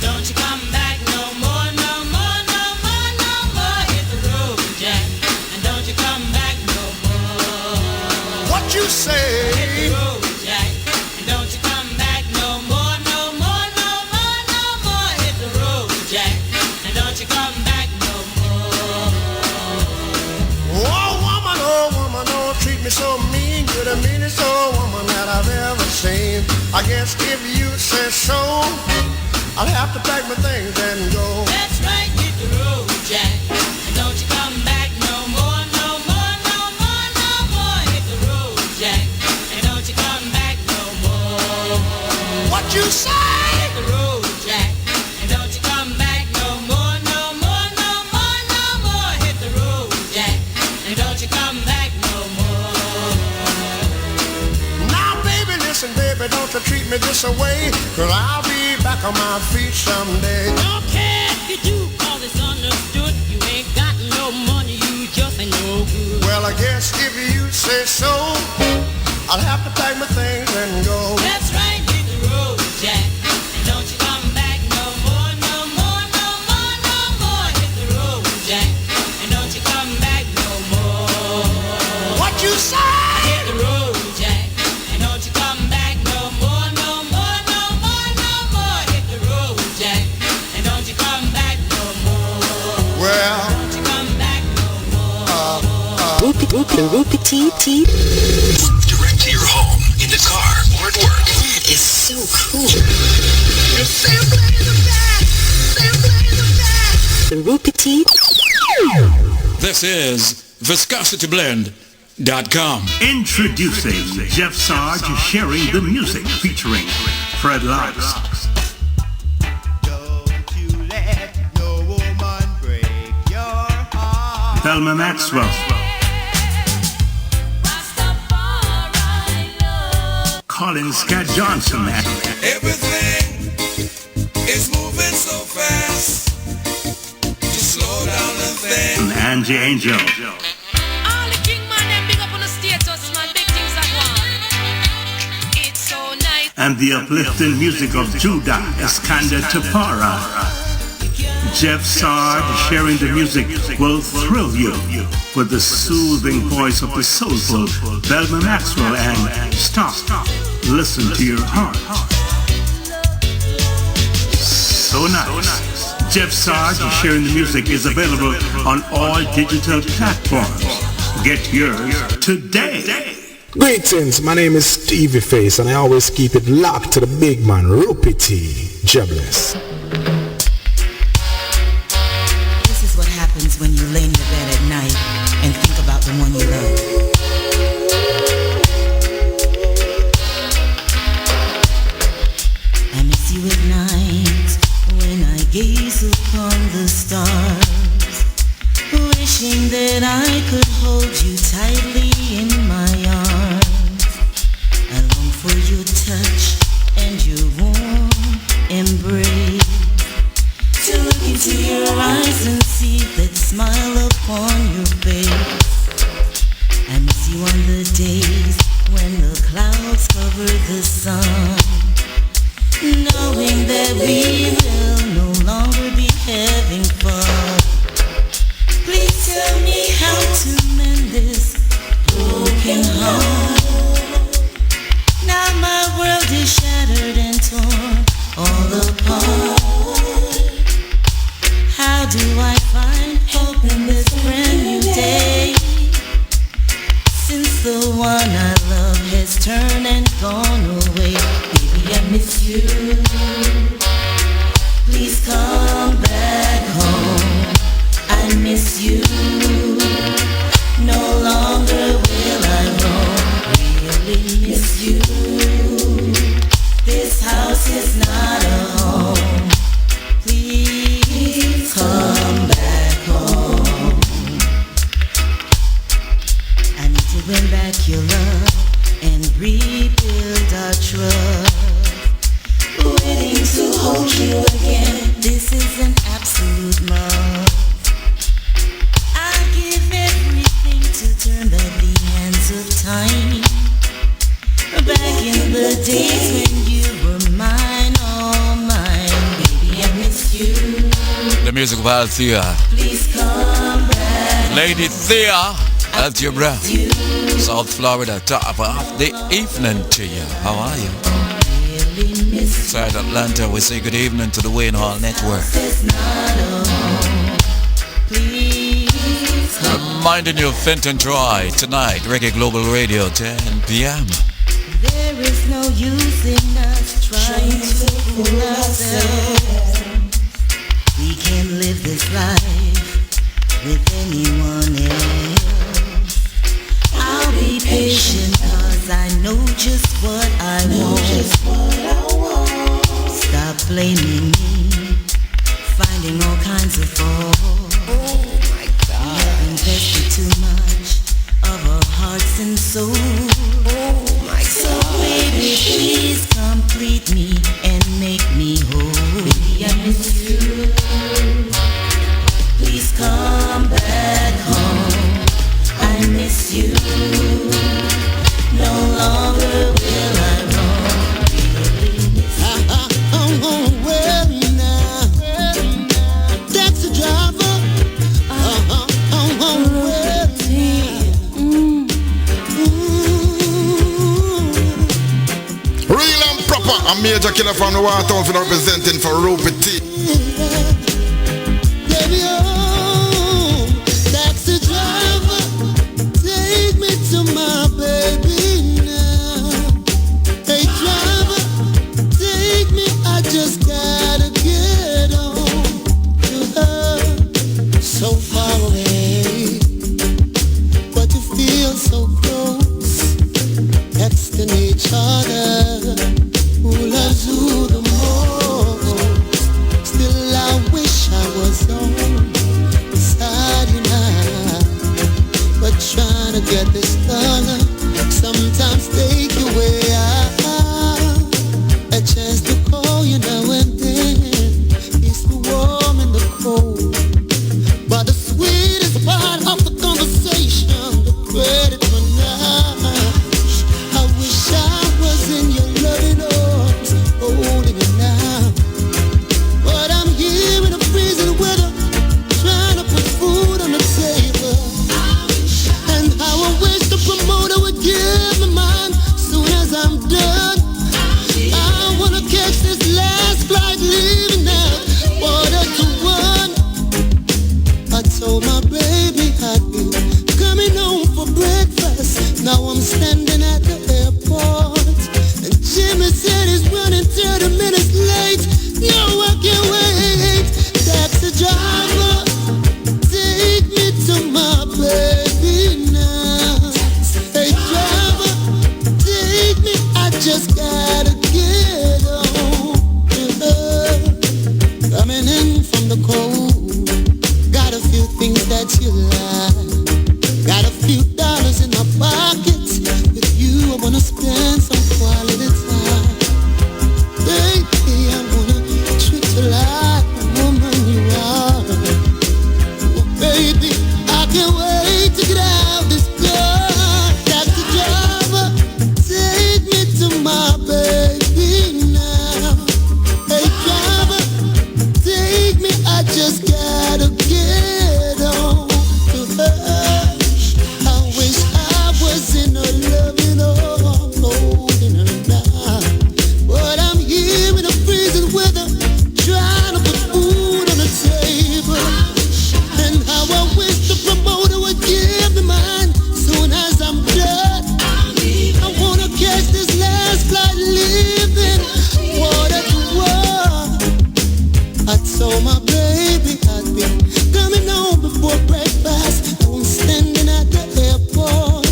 Don't you come back no more, no more, no more, no more. Hit the road, Jack. And don't you come back no more. What you say? Hit the I guess if you say so, I'll have to pack my things and go. That's right, hit the road, Jack. And don't you come back no more, no more, no more, no more. Hit the road, Jack. And don't you come back no more. What you say? Hit the road, Jack. And don't you come back no more, no more, no more, no more. Hit the road, Jack. And don't you come back no more. Now, baby, listen, baby, don't you treat me this away, 'cause I'll be back on my feet someday. Don't care if you do, all is understood. You ain't got no money, you just ain't no good. Well, I guess if you say so, I'll have to pack my things and go. That's right, hit the road, Jack. And don't you come back no more, no more, no more, no more. Hit the road, Jack. And don't you come back no more. What you say? Hit the road, Jack. And don't you come back no more, no more, no more, no more. Hit the road, Jack. And don't you come back no more. Well, don't you come back no more. Rupee T. Direct to your home, in the car, or at work. That is so cool. You're simply the best. Simply the best. The Rupee T. This is ViscosityBlend.com. Introducing Jeff Sarge sharing the music featuring Fred Locks. Thelma Maxwell. Colin Scott Johnson. Everything is moving so fast. Just slow down and think. And Angie Angel. All the king man, them big up on the status, man. Big things are going. It's so nice. And the uplifting music of Judah Iskander Tafara. Jeff Sarge sharing the music will thrill you with the soothing voice of the soulful Thelma Maxwell and Stop, Listen to Your Heart. So nice. Jeff Sarge sharing the music is available on all digital platforms. Get yours today. Greetings, my name is Stevie Face and I always keep it locked to the big man, Rupee T. DJLass. When you lay in your bed at night and think about the one you love. I miss you at night when I gaze upon the stars, wishing that I could hold you tightly in my arms. I long for your touch and your warm embrace, to look into your eyes and see that smile upon your face. I miss you on the days when the clouds cover the sun, knowing that we will no longer be having fun. Please tell me how to mend this broken heart. Now my world is shattered and torn all apart. How do I find hope in this brand new day, since the one I love has turned and gone away? Baby, I miss you. Please come back home. I miss you. No longer will I roam. Really miss you. This house is not a home. Please come back home. I need to win back your love and rebuild our trust. Waiting to hold you again, this is an absolute must. I'd give everything to turn back the hands of time, back in the days when you were mine, all mine. Baby, I miss you. The music of Althea. Please come back. Lady Thea, Althea Brown. South Florida, top of the evening to you. How are you? Inside Atlanta, we say good evening to the Wayne Hall Network. Reminding you of Fenton Troy tonight, Reggae Global Radio, 10 p.m. There is no use using us, trying to fool ourselves. We can't live this life with anyone else. I'll be patient cause I know just what I want. Stop blaming me, finding all kinds of faults. We have invested too much of our hearts and souls. So baby, please complete me and make me whole. Baby, I miss you. Please come back home. I miss you. No longer will I roam. Really miss you. Well now, taxi driver. Real and proper, a major killer from the Watertown for representing for Rupert T. Baby, oh, taxi driver, take me to my baby now. Hey driver, take me, I just gotta get home to her. So far away, but you feel so close, texting each other. Who loves who the most? Still I wish I was on beside you now. But trying to get this done sometimes take you way out. A chance to call you now and then, it's the warm and the cold. But the sweetest part of the conversation, the credit for now. I wish I was in your loving arms, holding it now. But I'm here in the freezing weather, trying to put food on the table. And how I wish the promoter would give me mine soon as I'm done. I wanna catch this last flight leaving now, 1:45. I told my baby I'd be coming home for breakfast. Now I'm standing at the airport, and Jimmy said he's running 30 minutes late. No, I can't wait. Taxi driver, take me to my baby now. Hey driver, take me, I just gotta get home to her. Coming in from the cold, got a few things that you like. Got a few dollars in my pocket. With you I wanna spend some quality time. Baby, I wanna treat you like the woman you are. Oh, baby, I can't wait to get out this car. Taxi driver, take me to my baby now. Hey driver, take me, I just gotta get on to her. I wish I was in her loving arms, holding her now. But I'm here in the freezing weather, trying to put food on the table. And how I wish the promoter would give me mine soon as I'm done. I wanna catch this last flight leaving, water to war. I told my baby I'd be coming home before breakfast. Now I'm standing at the airport.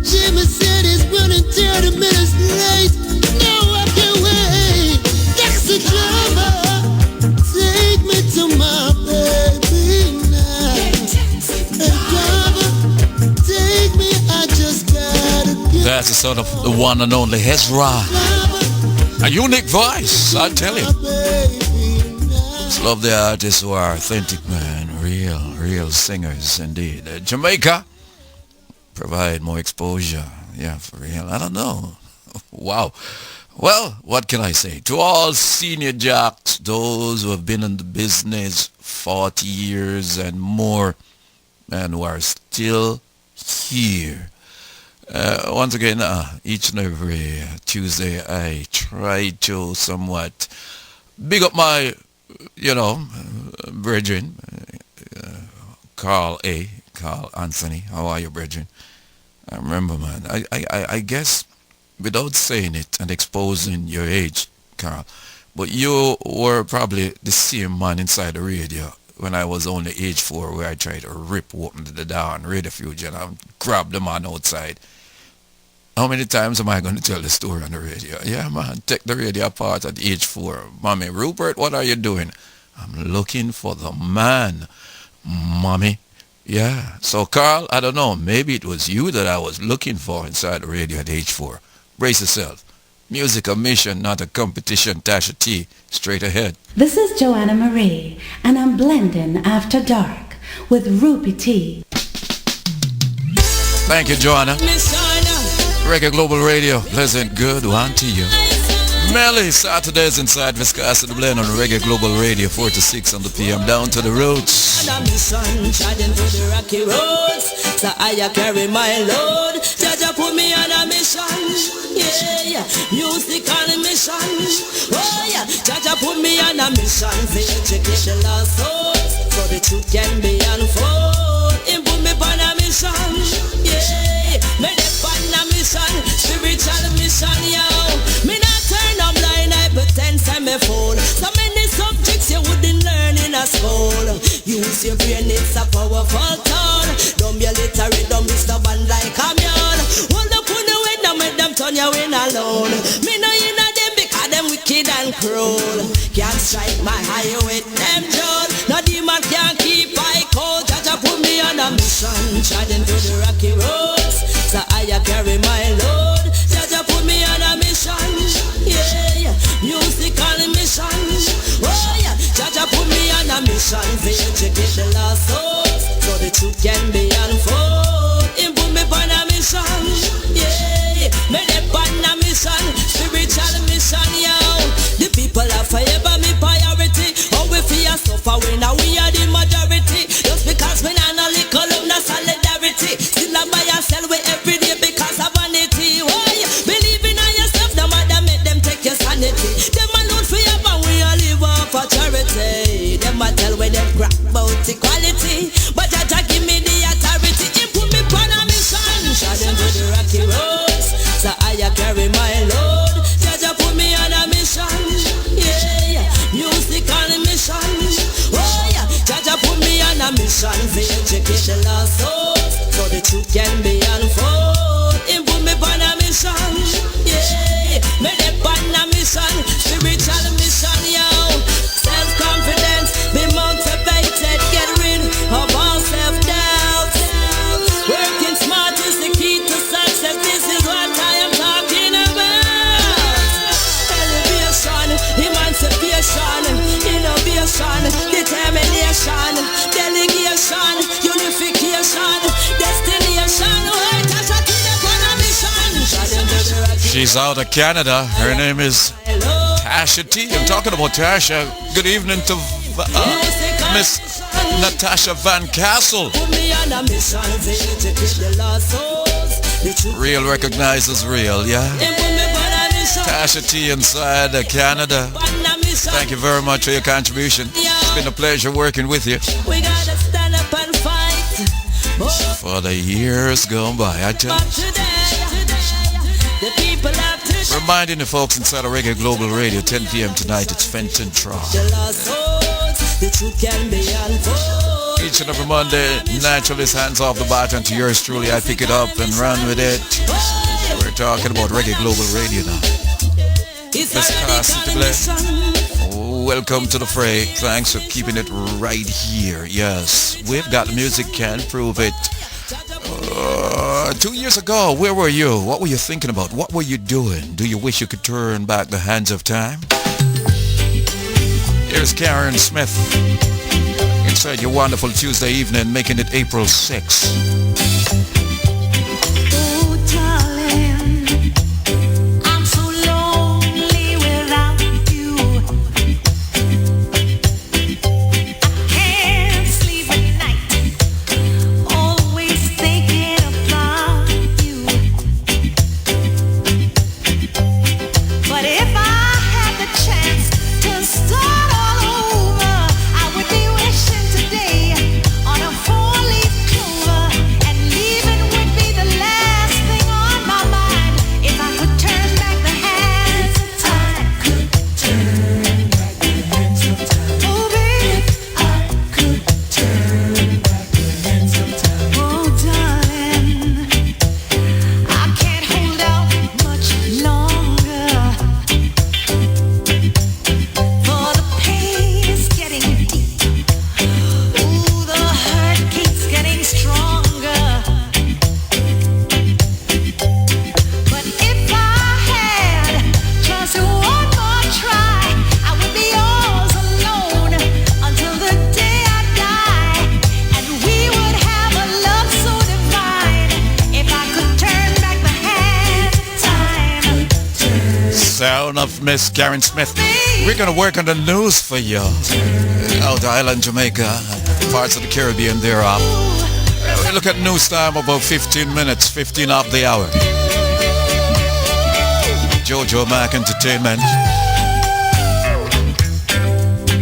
Jimmy said he's running 30 minutes late. No, I can't wait. Taxi driver, take me to my baby now. Hey driver, take me, I just gotta get. That's the sound of the one and only Hezra. A unique voice, I tell you. Just love the artists who are authentic, man. Real singers indeed. Jamaica, provide more exposure. Yeah, for real. I don't know. Wow. Well, what can I say? To all senior jocks, those who have been in the business 40 years and more, and who are still here. Once again, each and every Tuesday, I try to somewhat big up my, brethren, Carl Anthony. How are you, brethren? I remember, man. I guess without saying it and exposing your age, Carl, but you were probably the same man inside the radio when I was only age 4, where I tried to rip open the door on Radio Fusion and grab the man outside. How many times am I going to tell the story on the radio? Yeah, man, take the radio apart at age 4. Mommy, Rupert, what are you doing? I'm looking for the man, Mommy. Yeah, so Carl, I don't know, maybe it was you that I was looking for inside the radio at age 4. Brace yourself. Music a mission, not a competition. Tasha T, straight ahead. This is Joanna Marie, and I'm blending After Dark with Ruby T. Thank you, Joanna. Reggae Global Radio, pleasant good one to you. Melly, Saturdays inside Viscosity Blend on Reggae Global Radio, 4 to 6 on the PM, down to the roots. On a mission, trying through the rocky roads, so I carry my load. Jaja put me on a mission, yeah, music on a mission. Oh yeah, Jaja put me on a mission, for educate the lost souls, so the truth can be unfold. He put me on a mission, yeah, me dey on a mission, spiritual mission, yo. Me not turn a blind eye, pretend I'm a fool. So many subjects you wouldn't learn in a school. Use your brain, it's a powerful tool. Don't be illiterate, don't be stubborn like a mule. Hold up on the window, make them turn you in alone. Me know you know them because them wicked and cruel. Can't strike my high with them jaw. No demon can't keep my cold. Jaja put me on a mission, trying through the rocky roads, so I carry my load. Jaja put me on a mission, yeah, music on a mission. Oh yeah, Jaja put me on a mission, for educate the lost souls, so the truth can be unfold. He put me on a mission, yeah, me dey on a mission, spiritual mission, yo. The people are forever me priority. How we fear suffer when we are the majority. Just because we not no little love, no solidarity. Still I buy and sell we every day because of vanity. Why? Believing on yourself, no matter make them take your sanity. Them alone for your man, we all live off for charity. Them a tell where them crap about equality, but Jaja give me the authority. He put me on a mission, shot them to the rocky roads, so I carry my load. Jaja put me on a mission, yeah, music on a mission. Oh yeah, Jaja put me on a mission, for educate the lost souls, so the truth can be unfold. He put me on a mission, yeah, me dey on a mission, spiritual mission, yo. Self-confidence, be motivated, get rid of all self-doubt. Working smart is the key to success, this is what I am talking about. Elevation, emancipation, innovation, determination, delegation, unification, destination. She's out of Canada. Her name is Tasha T. I'm talking about Tasha. Good evening to Miss Natasha Van Castle. Real recognizes real, yeah? Tasha T inside Canada. Thank you very much for your contribution. It's been a pleasure working with you. We gotta stand up and fight. For the years gone by, I tell you. Reminding the folks inside of Reggae Global Radio, 10 p.m. tonight, it's Fenton Trial. Each and every Monday, Naturalist hands off the baton to yours truly. I pick it up and run with it. We're talking about Reggae Global Radio now. Welcome to the fray. Thanks for keeping it right here. Yes, we've got music, can prove it. 2 years ago, where were you? What were you thinking about? What were you doing? Do you wish you could turn back the hands of time? Here's Karen Smith inside your wonderful Tuesday evening, making it April 6th. Today on a 4-leaf clover and leaving sound of Miss Karen Smith. We're gonna work on the news for you. Out Island, Jamaica, parts of the Caribbean thereof. We look at news time about 15 minutes, 15 of the hour. Jojo Mac Entertainment.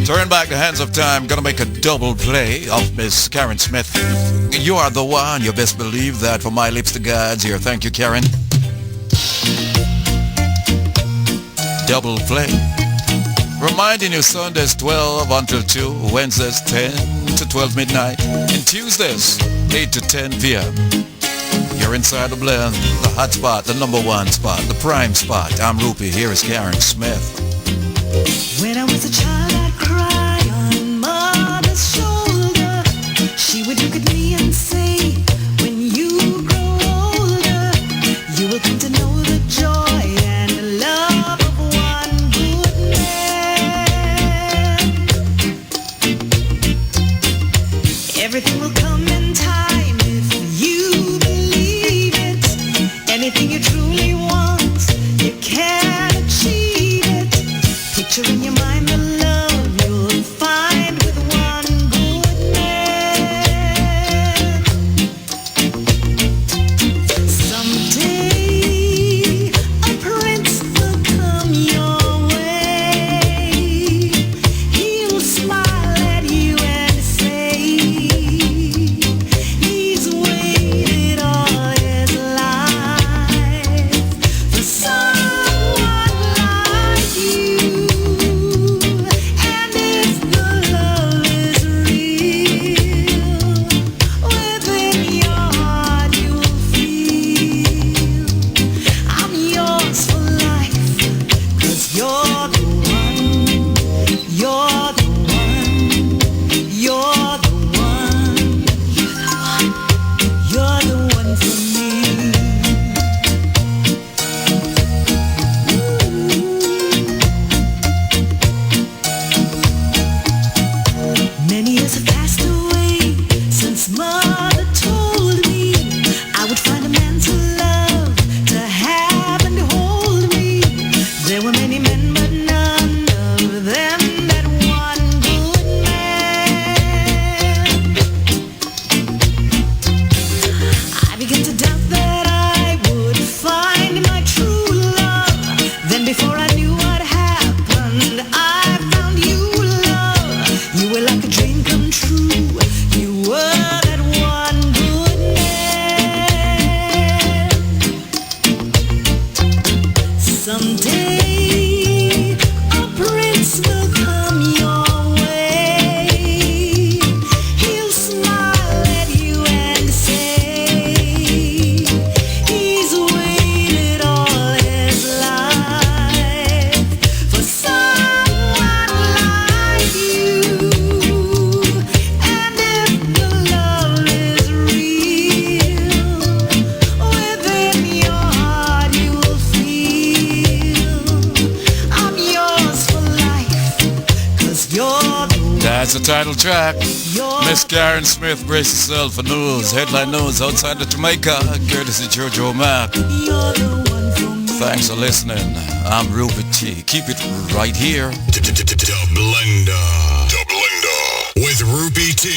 Turn back the hands of time. Gonna make a double play of Miss Karen Smith. You are the one. You best believe that. From my lips to God's ear. Thank you, Karen. Double play. Reminding you Sundays 12 until 2, Wednesdays 10 to 12 midnight, and Tuesdays 8 to 10 p.m. You're inside the blend, the hot spot, the number one spot, the prime spot. I'm Rupee. Here is Karen Smith. When I was a child, I'd cry on mother's shoulder. She would look at me and say, when you grow older, you will come to know the joy and the love of one good man. Everything will come in time if you believe it. Anything you truly want, you can achieve it. Picture in your mind the love you'll find with one good man. Someday a prince will come your way. He'll smile at you and say he's waited all his life for someone like you. And if the love is real, within your heart you'll feel I'm yours for life, 'cause you're the one, you're the one, you're the one, you're the one for me. Many years have passed away since mother told me I would find a man to love, to have and to hold me. There were many men, but none of them that one good man. I began to doubt that I would find my true love. Then before I knew what happened, I found you, love. You were like a dream come true. You were that one good man. Someday a prince will come your way. He'll smile at you and say he's waited all his life for someone like you. And if the love is real, within your heart you will feel I'm yours for life, 'cause you're the one. That's the title track. Miss Karen Smith, brace yourself for news. Headline news outside of Jamaica, courtesy Jojo Mac. Thanks for listening. I'm Rupee T. Keep it right here. DaBlenda. With Rupee T.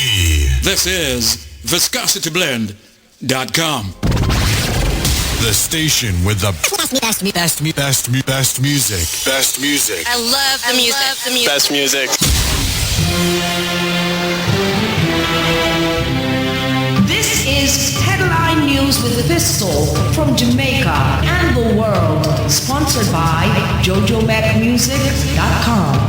This is ViscosityBlend.com. The station with the best music. Best music. I love the music. Best music. This is Headline News with the Pistol from Jamaica and the world. Sponsored by JojoMacMusic.com.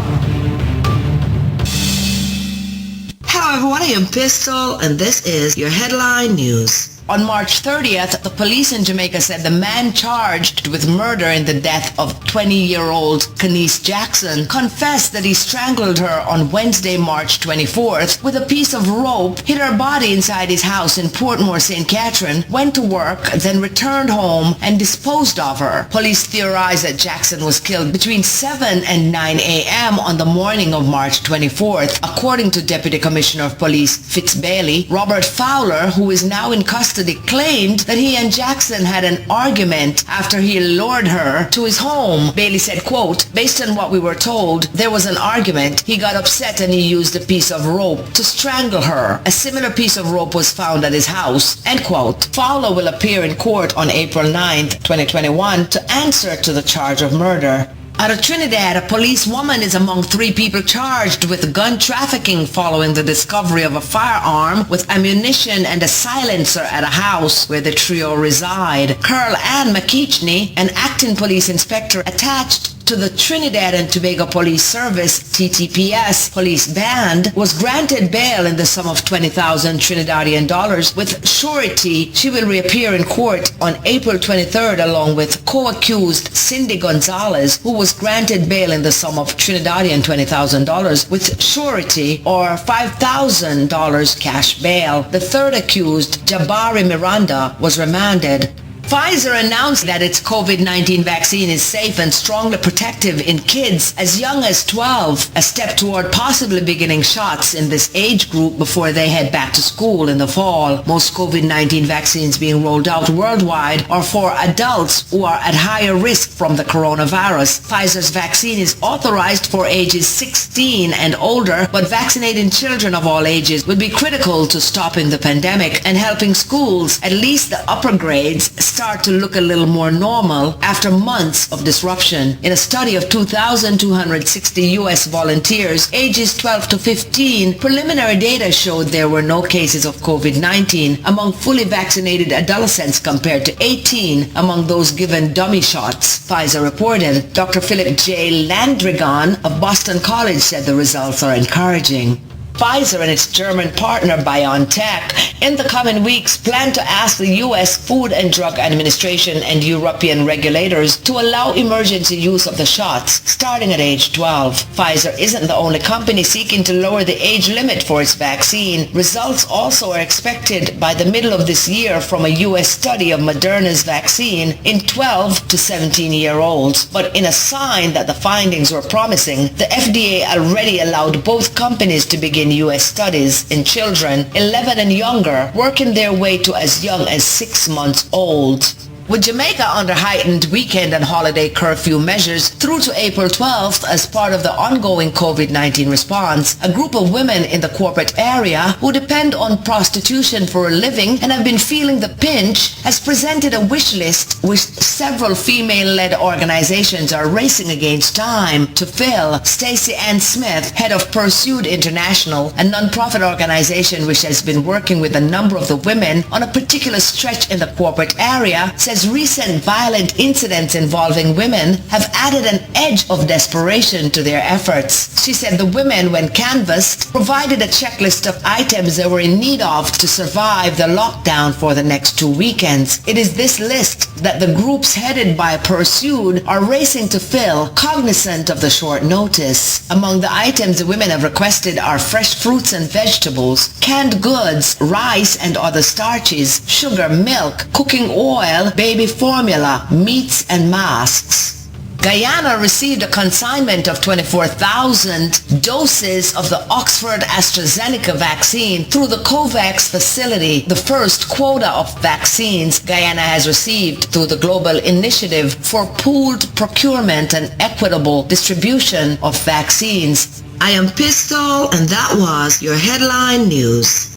Hello everyone, I am Pistol and this is your Headline News. On March 30th, the police in Jamaica said the man charged with murder in the death of 20-year-old Kenise Jackson confessed that he strangled her on Wednesday, March 24th with a piece of rope, hid her body inside his house in Portmore, St. Catherine, went to work, then returned home and disposed of her. Police theorize that Jackson was killed between 7 and 9 a.m. on the morning of March 24th. According to Deputy Commissioner of Police Fitz Bailey, Robert Fowler, who is now in custody custody claimed that he and Jackson had an argument after he lured her to his home. Bailey said, quote, based on what we were told, there was an argument. He got upset and he used a piece of rope to strangle her. A similar piece of rope was found at his house, end quote. Fowler will appear in court on April 9th, 2021 to answer to the charge of murder. Out of Trinidad, a policewoman is among 3 people charged with gun trafficking following the discovery of a firearm with ammunition and a silencer at a house where the trio reside. Carl Ann McKeachney, an acting police inspector attached to the Trinidad and Tobago Police Service, TTPS, police band, was granted bail in the sum of 20,000 Trinidadian dollars with surety. She will reappear in court on April 23rd along with co-accused Cindy Gonzalez, who was granted bail in the sum of Trinidadian $20,000 with surety or $5,000 cash bail. The third accused, Jabari Miranda, was remanded. Pfizer announced that its COVID-19 vaccine is safe and strongly protective in kids as young as 12, a step toward possibly beginning shots in this age group before they head back to school in the fall. Most COVID-19 vaccines being rolled out worldwide are for adults who are at higher risk from the coronavirus. Pfizer's vaccine is authorized for ages 16 and older, but vaccinating children of all ages will be critical to stopping the pandemic and helping schools, at least the upper grades, start to look a little more normal after months of disruption. In a study of 2,260 U.S. volunteers ages 12 to 15, preliminary data showed there were no cases of COVID-19 among fully vaccinated adolescents compared to 18 among those given dummy shots, Pfizer reported. Dr. Philip J. Landrigan of Boston College said the results are encouraging. Pfizer and its German partner BioNTech in the coming weeks plan to ask the U.S. Food and Drug Administration and European regulators to allow emergency use of the shots starting at age 12. Pfizer isn't the only company seeking to lower the age limit for its vaccine. Results also are expected by the middle of this year from a U.S. study of Moderna's vaccine in 12 to 17-year-olds. But in a sign that the findings were promising, the FDA already allowed both companies to begin U.S. studies in children 11 and younger, working their way to as young as 6 months old. With Jamaica under heightened weekend and holiday curfew measures through to April 12th as part of the ongoing COVID-19 response, a group of women in the corporate area who depend on prostitution for a living and have been feeling the pinch has presented a wish list which several female-led organizations are racing against time to fill. Stacey Ann Smith, head of Pursued International, a non-profit organization which has been working with a number of the women on a particular stretch in the corporate area, says recent violent incidents involving women have added an edge of desperation to their efforts. She said the women, when canvassed, provided a checklist of items they were in need of to survive the lockdown for the next 2 weekends. It is this list that the groups headed by Pursued are racing to fill, cognizant of the short notice. Among the items the women have requested are fresh fruits and vegetables, canned goods, rice and other starches, sugar, milk, cooking oil, baby formula, meats and masks. Guyana received a consignment of 24,000 doses of the Oxford AstraZeneca vaccine through the COVAX facility, the first quota of vaccines Guyana has received through the Global Initiative for Pooled Procurement and Equitable Distribution of Vaccines. I am Pistol, and that was your headline news.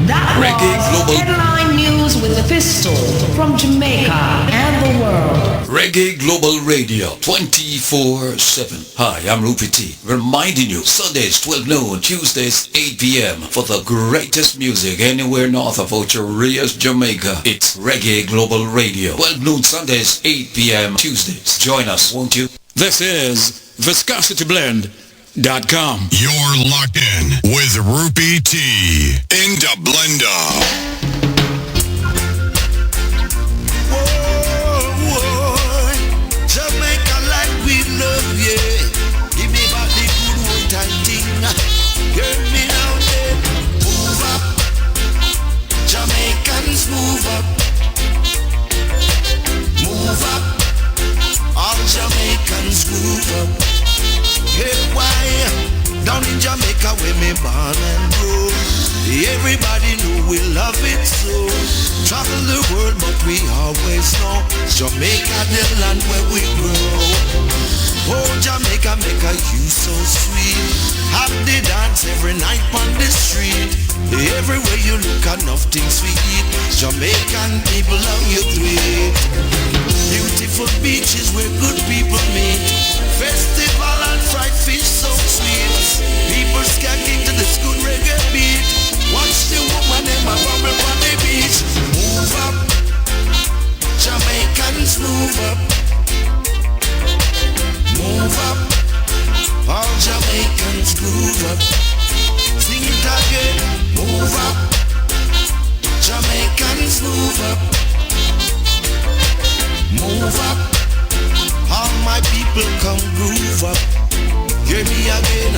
That was headline news with the Pistol from Jamaica and the world. Reggae Global Radio 24/7. Hi, I'm Rupert T. Reminding you, Sundays 12 noon, Tuesdays 8 p.m. for the greatest music anywhere north of Ocho Rios, Jamaica. It's Reggae Global Radio. 12 noon Sundays, 8 p.m. Tuesdays. Join us, won't you? This is ViscosityBlend.com. You're locked in with Rupert T. in DaBlenda. Move up, move up, all Jamaicans move up. Hey, why? Down in Jamaica where me born and grow. Everybody know we love it so. Travel the world but we always know Jamaica the land where we grow. Oh Jamaica make you so sweet. Have the dance every night on the street. Everywhere you look enough things we eat. Jamaican people love you great. Beautiful beaches where good people meet. Festival and fried fish so sweet. People skanking to this good reggae beat. Watch the woman in my bubble on the beach. Move up, Jamaicans move up. Move up, all Jamaicans groove up. Sing it again. Move up, Jamaicans move up. Move up, all my people come groove up. Hear me again.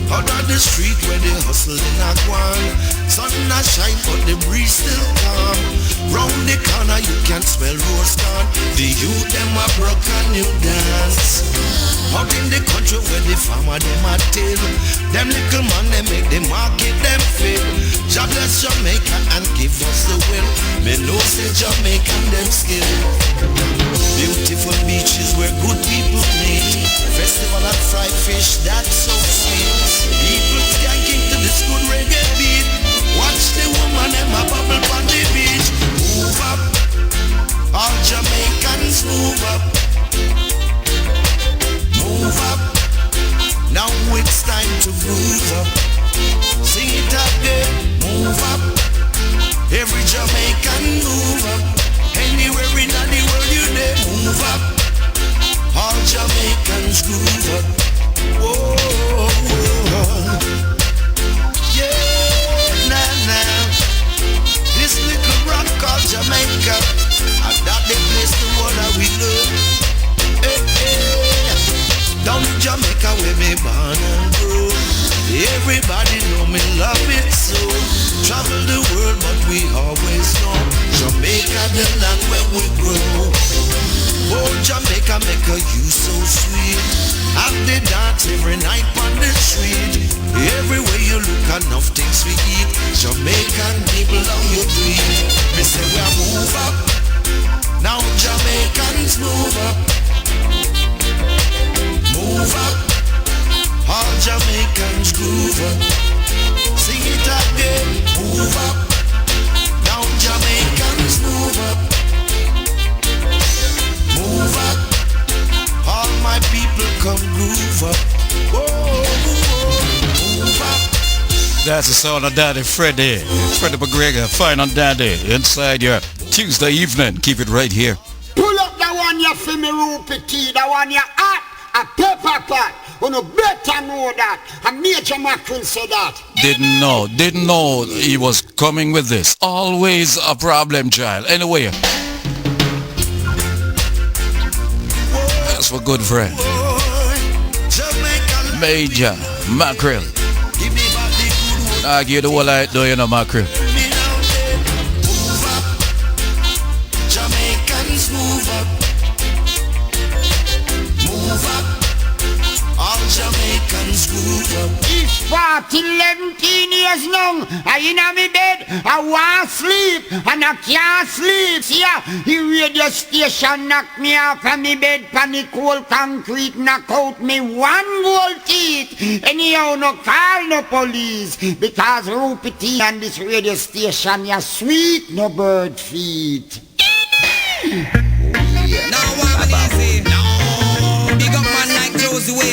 Out on the street where they hustle in a guan. Sun not shine but the breeze still calm. Round the corner you can smell roast corn. The youth them a broke a new dance. Out in the country where the farmer them a till. Them little man they make the market them fill. God bless Jamaica and give us the will. Me know say Jamaica them skill. Beautiful beaches where good people meet. Festival and fried fish that's so sweet. People skanking to this good reggae beat. Watch the woman and my bubble on the beach. Move up, all Jamaicans move up. Move up, now it's time to move up. Sing it again, move up. Every Jamaican move up. Anywhere in the world you there, move up. All Jamaicans groove up. Whoa, whoa. Yeah, now this little rock called Jamaica, and that the place the world that we love. Hey, hey. Down in Jamaica where me born and grow. Everybody know me love it so. Travel the world but we always know Jamaica the land where we grow. Oh Jamaica make you so sweet. Have the dance every night on the street. Everywhere you look enough things we eat. Jamaican people love you dream. Me say we move up. Now Jamaicans move up. Move up. All Jamaicans groove up. Sing it again. Move up. Now Jamaicans move up. Move up. All my people come groove up. Whoa, move up. That's the sound of Daddy Freddie McGregor, Fine on Daddy, inside your Tuesday evening. Keep it right here. Pull up the one you feel me Rupert T, the one you hot, a pepper pot. You know better know that. A Major Macron said that. Didn't know he was coming with this. Always a problem child. Anyway, that's for good friend Major Mackerel. I give the whole light though, you know, Mackerel. Jamaicans move up. Move up. All Jamaicans move up. It's 11 years long. I in my bed, I want sleep, and I can't sleep. See ya, the radio station knock me off of me bed, panic cold concrete, knock out me one gold teeth. Anyhow, no call no police, because Rupert T and this radio station, ya sweet, no bird feet.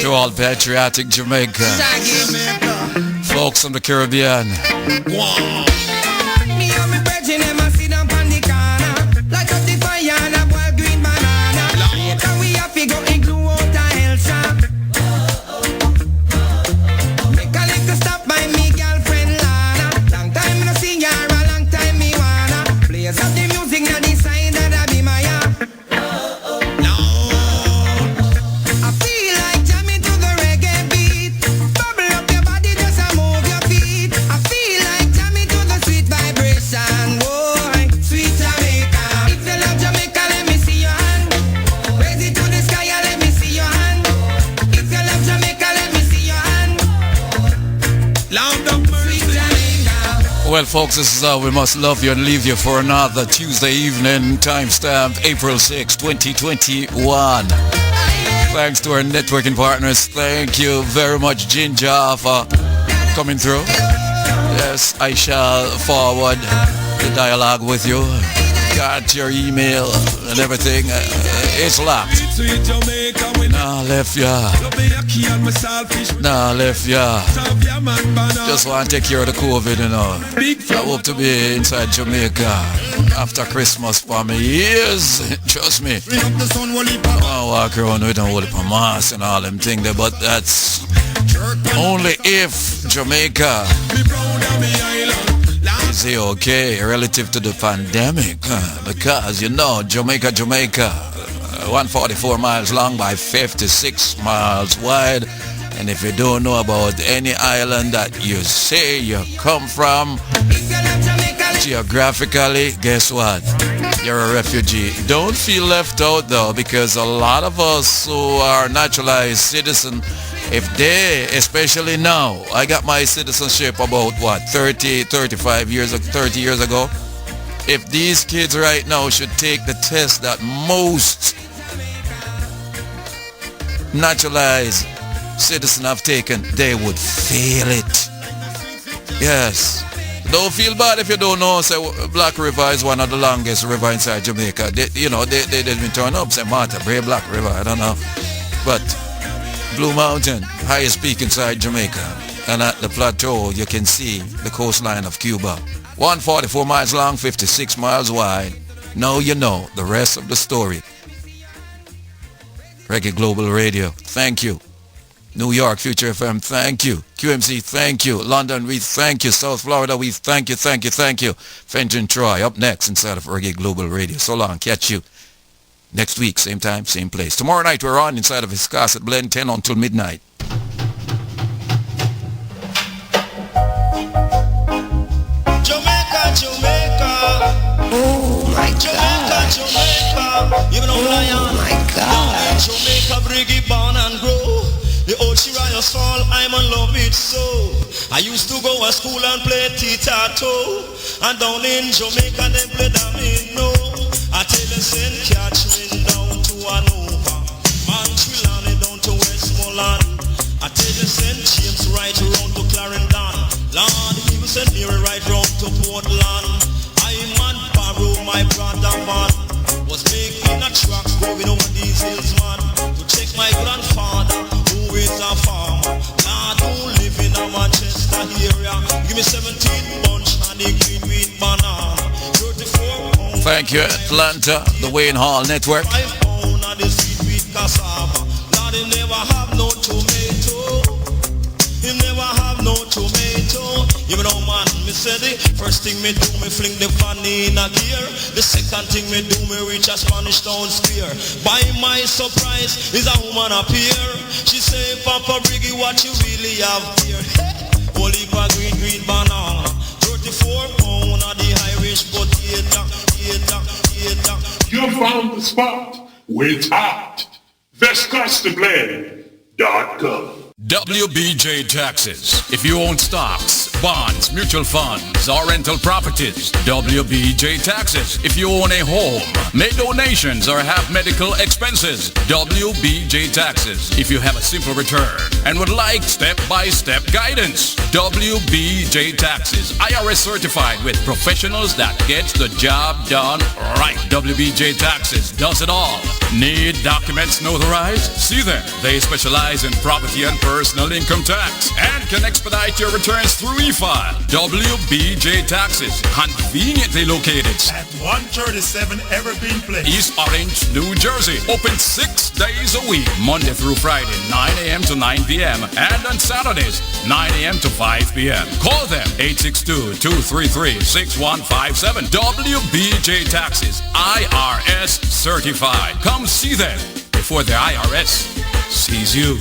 To all patriotic Jamaica, folks from the Caribbean. Me and me brethren, them a sit down on the corner, light up the fire and a boil green banana. Later we have to go igloo out a hell shop. Make a little stop by me girlfriend Lana. Long time me no see her, a long time me wanna. Blaze up the music now the side that I be my Well, folks, this is how we must love you and leave you for another Tuesday evening, timestamp April 6, 2021. Thanks to our networking partners. Thank you very much, Ginjah, for coming through. Yes, I shall forward the dialogue with you. Got your email and everything. It's locked. Nah, left ya. Nah, left ya. Just want to take care of the COVID, you know. I hope to be inside Jamaica after Christmas for me years. Trust me. I walk around with a whole heap of mask and all them things there, but that's only if Jamaica is he okay relative to the pandemic, because you know Jamaica 144 miles long by 56 miles wide, and if you don't know about any island that you say you come from geographically, guess what, you're a refugee. Don't feel left out though, because a lot of us who are naturalized citizens, if they, especially now, I got my citizenship about 30 years ago. If these kids right now should take the test that most naturalized citizens have taken, they would fail it. Yes. Don't feel bad if you don't know. Say Black River is one of the longest river inside Jamaica. They didn't turn up. Say Martha, Bray Black River, I don't know. But Blue Mountain, highest peak inside Jamaica. And at the plateau, you can see the coastline of Cuba. 144 miles long, 56 miles wide. Now you know the rest of the story. Reggae Global Radio, thank you. New York, Future FM, thank you. QMC, thank you. London, we thank you. South Florida, we thank you. Fenton Troy, up next inside of Reggae Global Radio. So long, catch you next week, same time, same place. Tomorrow night we're on inside of Wisconsin Blend, 10 until midnight. Jamaica. Oh my God. Jamaica. Even though oh my God. Jamaica, Reggae born and grow. The old Shiraya's fall, I'm in love with so. I used to go to school and play tic-tac-toe. And down in Jamaica, they play domino. I tell you, send Catherine down to Hanover, Montreal down to Westmoreland. I tell you, send James right around to Clarendon. Lord, even send Mary right round to Portland. I'm on Barrow, my brother man, was making a truck going over these hills, man, to check my grandfather, who is a farmer. Lord, who live in a Manchester area. Give me 17 bunch and the green with banana. 34 pounds. Thank you, Atlanta, the Wayne Hall Network. 5 pounds and the sweet with cassava. Lord, he never have no tomato. He never have no tomato. You know, man, me say the first thing me do, me fling the fanny in a gear. The second thing me do, me reach a Spanish Town Square. By my surprise, is a woman appear. She say, Papa Reggae, what you really have here? Holy pa green banana. 34 pound of the Irish potato. You found the spot where it's hot. VescostaBlend.com. WBJ Taxes. If you own stocks, bonds, mutual funds, or rental properties, WBJ Taxes. If you own a home, make donations or have medical expenses, WBJ Taxes. If you have a simple return and would like step-by-step guidance, WBJ Taxes. IRS certified with professionals that gets the job done right. WBJ Taxes does it all. Need documents notarized? See them. They specialize in property and personal income tax and can expedite your returns through e-file. WBJ Taxes, conveniently located at 137 Evergreen Place, East Orange, New Jersey. Open 6 days a week, Monday through Friday, 9 a.m. to 9 p.m. and on Saturdays, 9 a.m. to 5 p.m. Call them 862-233-6157. WBJ Taxes, IRS certified. Come see them before the IRS sees you.